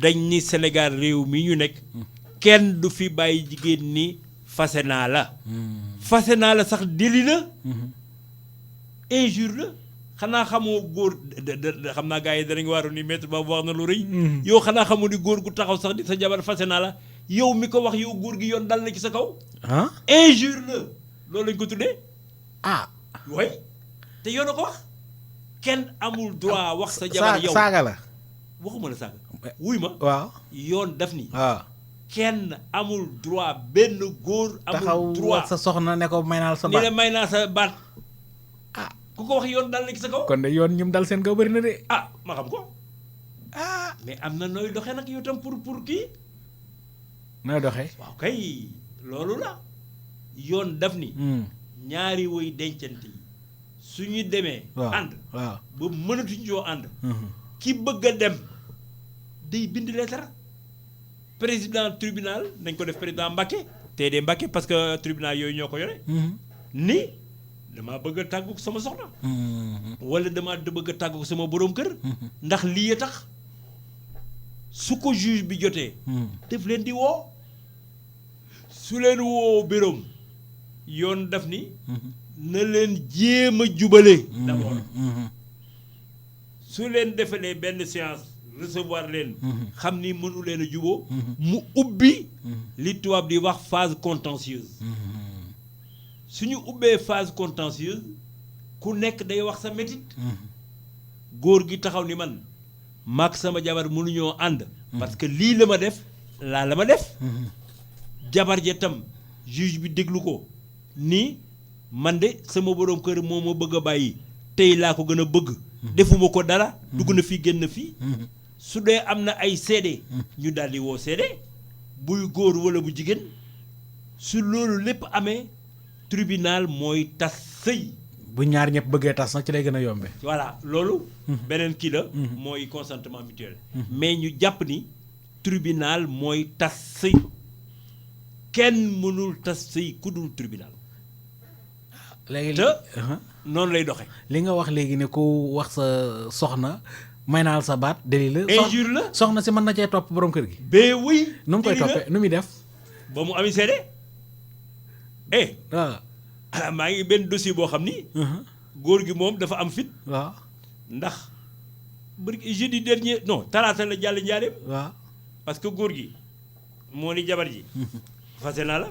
dañ ni Sénégal réew mi ñu nekk kenn du fi bàyyi jigéen ni fase naa la sax délit la injure la xanaa xamoo góor xam naa gars yi danañ waaru ni maître ba wax na lu rëy yow xanaa xamoo ni góor gu taxaw sax di sa jabar fase naa la yow mi ko wax yow góor gi yoon dal na ci sa kaw injure la loolu lañ ko tuddee way te yoon a ko wax kenn amul droit wax sa jabar yow saaga la waxuma la saaga wuy ma waaw yoon daf ni waaw kenn amul droit benn góor amul droit sa soxna ne ko may naa sa baat ni la may naa sa baat ku ko wax yoon dal na ci sa kaw kon de yoon ñum dal seen kaw bëri na de ma xam ko mais am na nooy doxee nag yow tam pour kii nooy doxee waaw kay loolu la yoon daf ni ñaari woy dencante yi su ñu demee ànd waaw ba mënatuñ joo ànd ki bëgg a dem day bind lettre président tribunal nañ ko def président Mbacké tey de Mbacké parce que tribunal yooyu ñoo ko yore ni damaa bëgg a tàggu sama soxna wala damaa bëgg a tàggu sama boroom kër ndax lii tax su ko juge bi jotee def leen di woo su leen woo biroom yoon daf ni na leen jéem a jubale d'abord su leen defalee benn séance recevoir leen xam ni mënu leen a juboo mu ubbi li tubaab di wax phase contentieuse suñu ubbee phase contentieuse ku nekk day wax sa métit góor gi taxaw ni man maag sama jabar mënuñoo ànd parce que lii la ma def laa la ma def jabar ja tam juge bi déglu ko ni man de sama boroom kër moo ma bëgg a bàyyi tey laa ko gën a bëgg defuma ko dara dugg na fii génn fii su dee am na ay seede ñu daldi woo seede buy góor walla bu jigéen su loolu lépp amee tribunal mooy tas sëy bu ñaar ñëpp bëggee tas nag ci lay gën a yombe voilà loolu beneen kii la mooy consentement mutuel mais ñu jàpp ni tribunal mooy tas sëy kenn mënul tas sëy ku dul tribunal léegi te noonu lay doxe li nga wax léegi ne ku wax sa soxna may naal sa baat déli la injure la soxna si mën na cee topp borom kër gi bee wuy nu mu koy toppee nu muy def ba mu ami seede waaw maa ngi benn dossier boo xam ni góor gi moom dafa am fit waaw ndax bëri jeudi dernier non talaata la jàll njaareem waaw parce que góor gi moo ni jabar ji fase naa la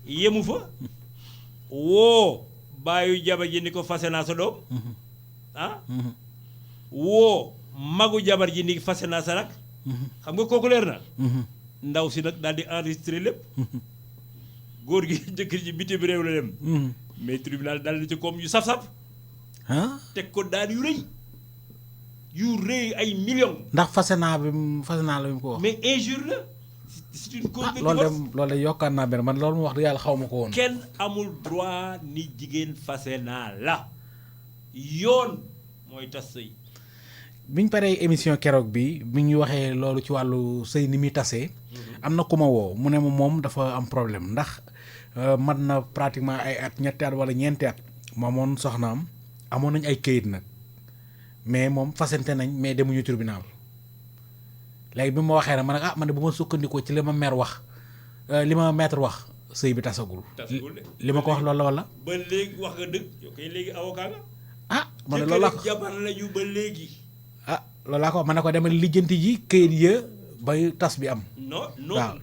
yemu fa woo bàyyi jabar ji ni ko fase naa sa doom woo magu jabar ji ni fase naa sa rak xam nga kooku leer na ndaw si nag daal di enregistré lépp góor gi jëkkër ji bitim réew la dem mais tribunal daal di ci koom yu saf-saf teg ko daan yu rëy ay millions ndax fase naa la bi mu ko wax mais injure la c'est une cause de loolu divorce de loolu de yokkaat naa benn man loolu mu wax dëgg yàlla xaw ma ko woon kenn amul droit ni jigéen fase naa la yoon mooy tas sëy biñ paree émission keroog bi ñu waxee loolu ci wàllu sëy ni muy tasee am na ku ma woo mu ne ma moom dafa am problème ndax mat na pratiquement ay at ñetti at wala ñeenti at moomoon soxnaam amoon nañ ay këyit nag mais moom fasante nañ mais demuñu tribunal léegi bi ma waxee nag ma ne man de bu ma sukkandikoo ci li ma mère wax li ma maître wax sëy bi tasagul li ma ko wax loolu la wala ba léegi wax nga dëgg yow kay léegi avocat nga man de loolu laa ko jabar lañu ba léegi loolu laa ko wax ma ne ko demal lijjanti ji këyit ya bay tas bi am non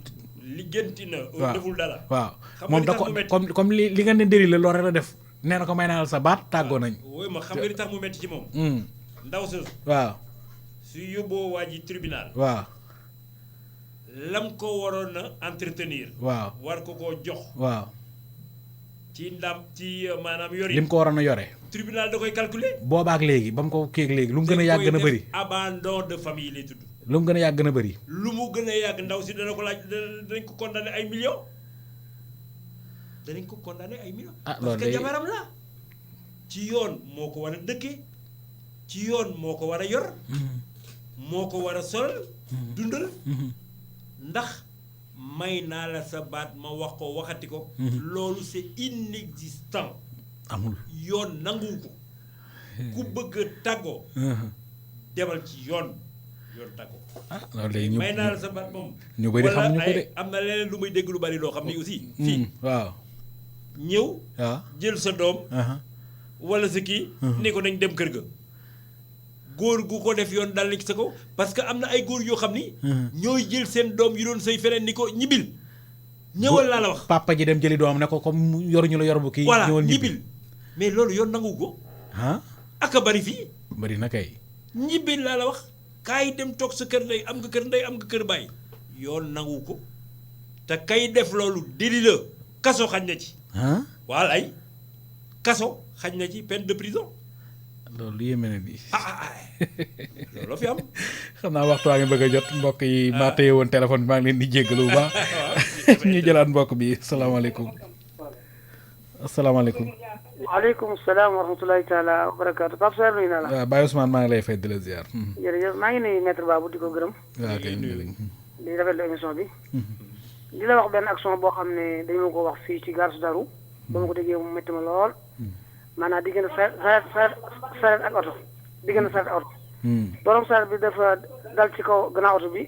lijjanti na deful dara waaw moom da ko comme li nga ne dëri la loolu rek la def nee na ko may naa la sa baat tàggoo nañ wooy ma xam nga li tax mu metti ci moom ndaw sa waaw su yóbboo waa ji tribunal waaw lam ko waroon a entretenir waaw war ko koo jox waaw ci ndam ci maanaam yori lim ko waroon a yore tribunal da koy calculer boobaak léegi ba mu ko kéeg léegi lu mu gën a yàgg gën a bëri abandon de famille lay tudd lu mu gën a yàgg gën a bëri lu mu gën a yàgg ndaw si dana ko laaj danañ ko condamné ay millions danañ ko condamné ay millions parce que jabaram la ci yoon moo ko war a dëkke ci yoon moo ko war a yor moo ko war a solal dundal ndax may naa la sa baat ma wax ko waxati ko loolu c'est inexistant amul yoon nangu ko ku bëgg a tàggoo demal ci yoon tàggoo loolu léegi may naa la sa baat moom ñu bëri xamuñu ko de am na leneen lu muy dégg lu bari loo xam ni aussi fii waaw ñëw waaw jël sa doom wala sa kii ni ko nañ dem kër ga góor gu ko def yoon dal ni sa ko parce que am na ay góor yoo xam ni ñooy jël seen doom yu doon say feneen ni ko ñibbil ñëwal laa la wax papa ji dem jëli doomam ne ko comme yoruñu la yor bu kii voilà ñëwal ñibbil mais loolu yoon nangu ko aka bari fii bari na kay ñibbil laa la wax kaay dem toog sa kër ndey am nga kër ndey am nga kër baay yoon nangu ko te kay def loolu déli la kaso xañ na ci waal ay kaso xañ na ci peine de prison loolu yéeme na di loolu fi am xam naa waxtu waa ngi bëgg a jot mbokk yi maa téye woon téléphone bi maa ngi leen di jéggalu bu baax ñu jëlaat mbokk bi asalaamaaleykum asalaamaaleykum waaleykum salaam wa rahmatulahi taala wa barakaatu Pape Sarr nuyu naa la. waaw Baye Ousmane maa ngi lay fay di la ziar. jërëjëf maa ngi nuyu maître Babou di ko gërëm. waaw kay di rafetlu émission bi. di la wax benn action boo xam ne dañu ko wax fii ci gare Darou. ba ma ko déggee mu métti ma lool. maanaam diggante saret ak oto diggante saret ak oto. borom saret bi dafa dal ci kaw gannaaw oto bi.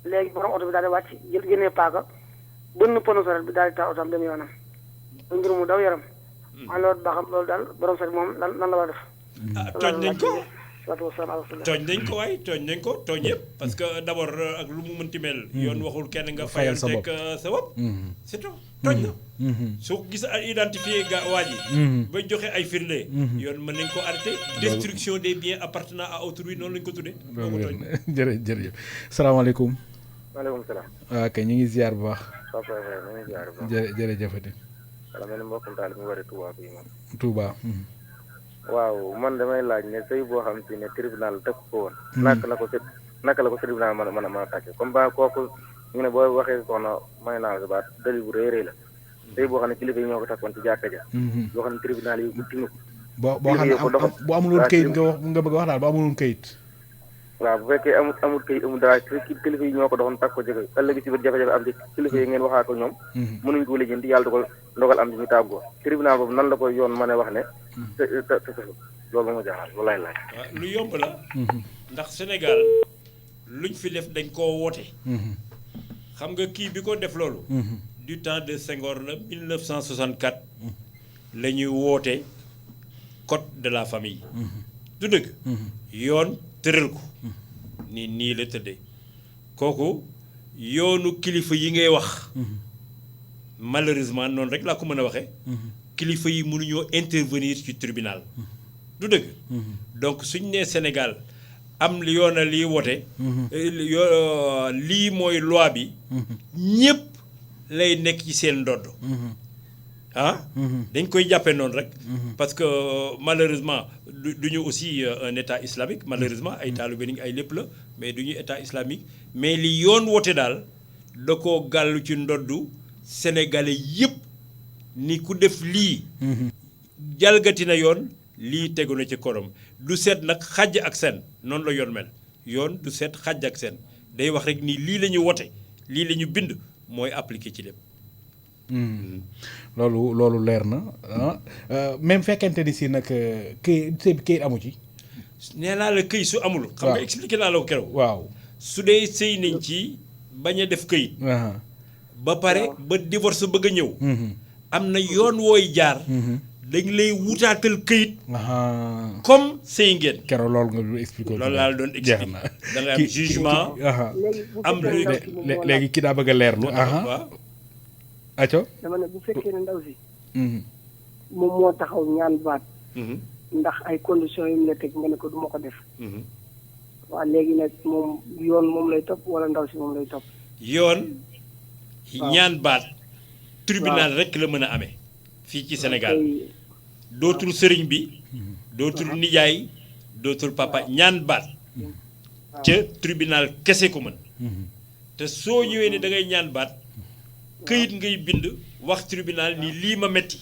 léegi borom oto bi daal di wàcc jël génnee paaka bënn pono saret bi daal di taal otoom dem yoonam. ngir mu daw yaram. alors ba xam loolu daal borom saret moom lan la war a def. tooñ nañ ko tooñ nañ ko waaye tooñ ko tooñ yëpp parce que d'abord ak lu mu mënti mel yoon waxul kenn nga fayal teg sa bopp c'est tout tooñ na soo ko gis identifié ga waa ji ba joxe ay firnde yoon mën nañ ko arrêté destruction des biens appartenant à autrui noonu lañ ko tuddee moo ko tooñ jërëjëf salaamaaleykum maaleykum salaam waaw kay ñu ngi ziar bu baax ñu ngi ziar bu baax jërëjëfati wala mel ni mbokkum taal bi mu waree Touba bi moom Touba waaw man damay laaj ne sëy boo xam si ne tribunal tëkk ko woon naka la ko tribunal mën a tàkke comme ba kooku ñu ne boo waxee soxna may naa sa baat dali bu rëy rëy la sëy boo xam ne kilifa yi ñoo ko takkoon ci jàkka ja boo xam ne tribunal yi gutti na ko boo xam ne bu amuloon kayit nga bëgg a wax daal bu amuloon kayit waaw bu fekkee amul kayit amul dara kilifa yi ñoo ko doxoon takk ko jege ëllëg si biir jafe-jafe am ci kilifa yi ngeen waxaa ko ñoom mënuñ ko lijjanti yàlla dogal ndogal am ci ñu tàggoo tribunal boobu nan la ko yoon mën a wax ne te loolu ma jaaxal loolu lay laaj lu yomb la ndax Sénégal luñ fi def dañ koo woote xam nga kii bi ko def loolu du temps de Senghor la 1964 la ñuy woote code de la famille du dëgg yoon tëral ko nii la tëddee kooku yoonu kilifa yi ngay wax malheureusement noonu rek laa ko mën a waxee kilifa yi mënuñoo intervenir ci tribunal du dëgg donc suñ nee Sénégal am li yoona lii wote lii mooy loi bi ñëpp lay nekk ci seen ndodd dañ koy jàppee noonu rek parce que malheureusement du ñu aussi un état islamique malheureusement ay taalibe nañ ay lépp la mais du ñu état islamique mais li yoon wote daal da koo gàllu ci ndoddu sénégalais yëpp ni ku def lii jalgati na yoon lii tegu na ci korom du seet nag xàjj ak seen noonu la yoon mel yoon du seet xàjj ak seen day wax rek ni lii la ñu wote lii la ñu bind mooy appliqué ci lépp loolu leer na même fekkente ni si nag këyit amu ci nee naa la këyit su amul xam nga expliqué naa la ko keroog waaw su dee sëy nañ ci bañ a def këyit ba pare ba divorce bëgg a ñëw am na yoon wooy jaar dañ lay wutaatal këyit comme sëy ngeen keroog loolu nga doon expliqué loolu laa la doon expliqué da nga am jugement am léegi ki daa bëgg a leerlu aco dama ne bu fekkee ne ndaw si moom moo taxaw ñaan baat ndax ay conditions yu mu la teg nga ne ko du ma ko def waaw léegi nag moom yoon moom lay topp wala ndaw si moom lay topp yoon ñaan baat tribunal rek la mën a amee fii ci Sénégal dootul sëriñ bi dootul nijaay dootul papa ñaan baat ca tribunal kese ko mën te soo ñëwee ne da ngay ñaan baat këyit ngay bind wax tribunal ni lii ma metti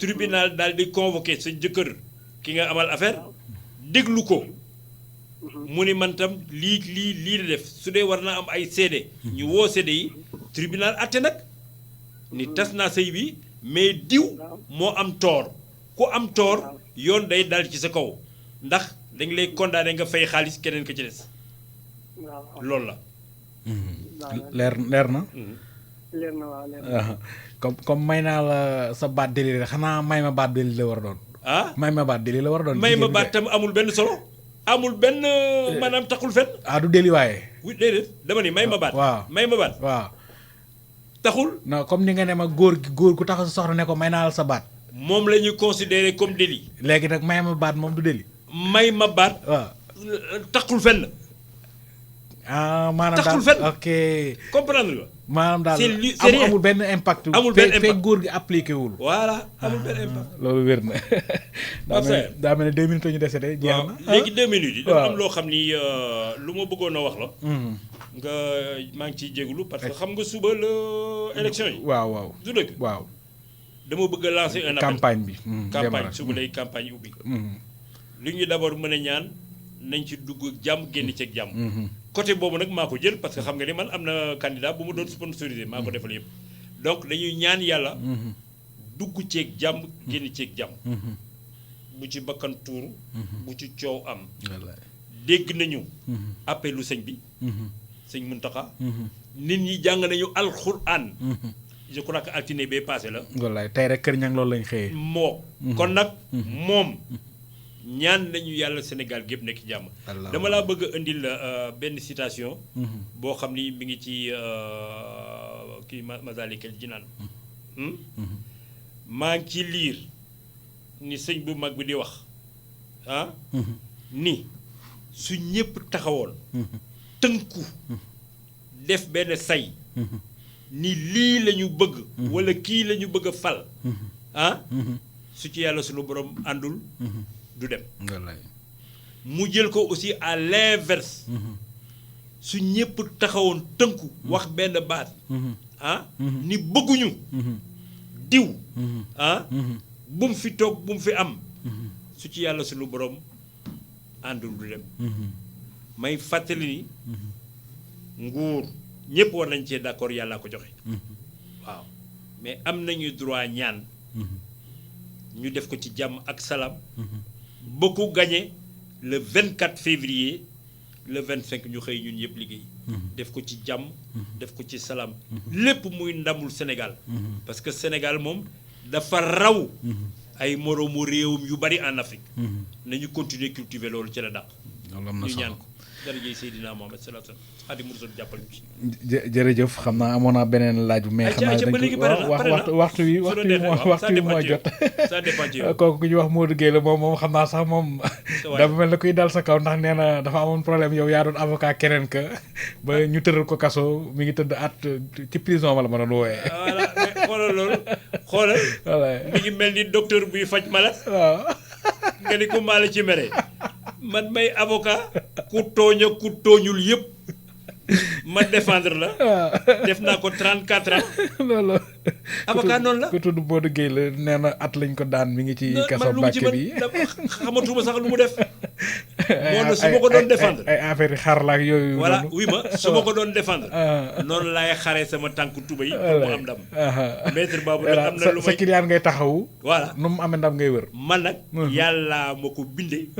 tribunal daal di convoqué sa jëkkër ki nga amal affaire déglu ko mu ni man tam lii la def su dee war naa am ay seede ñu woo seede yi tribunal atte nag ni tas naa sëy bi mais diw moo am tort ku am tort yoon day dal ci sa kaw ndax dañ lay condamné nga fay xaalis keneen ko ci des loolu la leer na leer na waaw leer na comme may naa la sa baat deli la xanaa may ma baat deli la war a doon may ma baat deli la war a doon may ma baat tam amul benn solo amul benn maanaam taxul fen du deli waaye oui déedéet dama ni may ma baat waaw may ma baat waaw taxul non comme ni nga ne ma góor gu taxaw sa soxna ne ko may naa la sa baat moom la ñuy considéré comme délit léegi nag may ma baat moom du délit may ma baat waaw taxul fenn maanaam taxul fenn ok comprendre nga maanaam daal amul benn impact amul benn impact fekk góor gi appliqué wul voilà amul benn impact loolu wér na daa mel ne 2 minutes ñu dese de jeex na léegi 2 minutes yi dafa am loo xam ni lu ma bëggoon a wax la nga maa ngi ciy jégalu parce que xam nga suba la élection yi waaw du dëgg waaw dama bëgg a lancer un appel campagne bi campagne suba lay campagne yi ubbi li ñu d'abord mën a ñaan nañ ci dugg ak jàmm génn ci ak jàmm côté boobu nag maa ko jël parce que xam nga ni man am na candidat bu ma doon sponsorisé maa ko defal yëpp donc dañuy ñaan yàlla dugg ceeg jàmm génn ceeg jàmm bu ci bakkan tuuru bu ci coow am dégg nañu appelu sëñ bi sëñ Muntaxa nit ñi jàng nañu alxuraan je crois que altine bee passé la wallaay tey rek kër ñang loolu lañ xëyee moo kon nag moom ñaan nañu yàlla Sénégal gépp nekk jàmm dama laa bëgg a indil benn citation boo xam ni mi ngi ci kii Masaalikul Jinaan maa ngi ci liir ni sëñ bu mag bi di wax ni su ñëpp taxawoon tënku def benn say ni lii la ñu bëgg walla kii la ñu bëgg a fal su ci yàlla sunu borom àndul du dem mu jël ko aussi à l'inverse su ñëpp taxawoon tënku wax benn baat ni bëgguñu diw bu mu fi toog bu mu fi am su ci yàlla sunu borom àndul du dem may fàttali ni nguur ñëpp war nañ cee d'accord yàlla ko joxe waaw mais am nañu droit ñaan ñu def ko ci jàmm ak salaam ba ku gagné le 24 février le 25 ñu xëy ñun yëpp liggéey def ko ci jàmm def ko ci salaam lépp muy ndamul Sénégal parce que Sénégal moom dafa raw ay moroomu réewum yu bari en Afrique nañu continuer cultiver loolu ci la dàq ñu ñaan ko darajey Seydina Mohamed sallallahu alayhi wasallam Xaadimu Rasuul jàppal ñu ci jërëjëf xam naa amoon naa beneen laaj bu mais xam naa dañ waxtu wi moo jot kooku ku ñu wax Modou Gueye la moom xam naa sax moom dafa mel na kuy dal sa kaw ndax nee na dafa amoon problème yow yaa doon avocat keneen ka ba ñu tëral ko kaso mi ngi tëdd at ci prison ma la ma doon wooyee voilà mais xoolal loolu xoolal mi ngi mel ni docteur buy faj malade waaw nga ni ko maa la ci mere man may avocat ku tooñ ak ku tooñul yëpp ma défendre la def naa ko 34 ans loolu avocat noonu la ku tudd Modou Gueye la nee na at lañ ko daan mi ngi ci kaso Mbàkke bi xamatuma sax lu mu def moo ne su ma ko doon défendre ay affaire yi xar la ak yooyu voilà oui ma su ma ko doon défendre noonu laay xaree sama tànk tuba yi pour mu am ndam maître Babou nag am na lu may sa client ngay taxawu voilà nu mu amee ndam ngay wër man nag yàlla ma ko bindee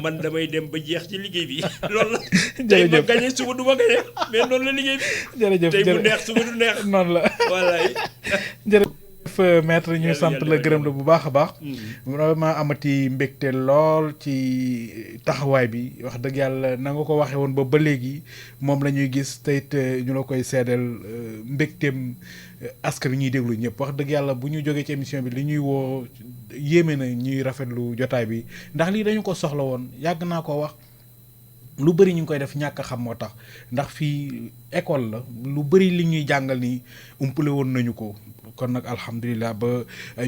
man damay dem ba jeex ci liggéey bi loolu la tey ma gagné suba du ma gagné mais noonu la liggéey bi jërëjëf tey mu neex suba du neex noonu la wallaay jërëjëf maître ñu sant la gërëm la bu baax a baax vraiment amati mbégte lool ci taxawaay bi wax dëgg yàlla na nga ko waxee woon ba léegi moom la ñuy gis tey it ñu la koy seedeel mbégteem askan wi ñuy déglu ñëpp wax dëgg yàlla bu ñu jógee ci émission bi li ñuy woo yéeme na ñuy rafetlu jotaay bi ndax lii dañu ko soxla woon yàgg naa ko wax lu bëri ñu ngi koy def ñàkk a xam moo tax ndax fii école la lu bëri li ñuy jàngal ni umpale woon nañu ko kon nag alhamdulilah ba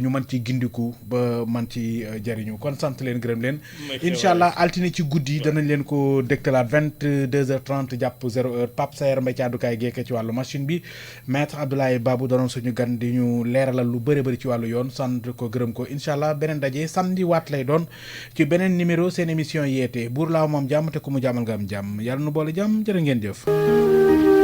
ñu mën ci gindiku ba man ci jëriñu kon sant leen gërëm leen incha allah altine ci guddi danañ leen ko dégtalaat 22h30 jàpp 0h Pape Sayer Mbaye ci àddukaay geeke ci wàllu machine bi maître Abdoulaye Babou danoon suñu gan di ñu leeralal lu bëri ci wàllu yoon sant ko gërëm ko incha allah beneen daje samedi waat lay doon ci beneen numéro seen émission yeete buur laaw moom jàmm te ku mu jàmmal nga am jàmm yàlla nu boole jàmm jërë ngeen jëf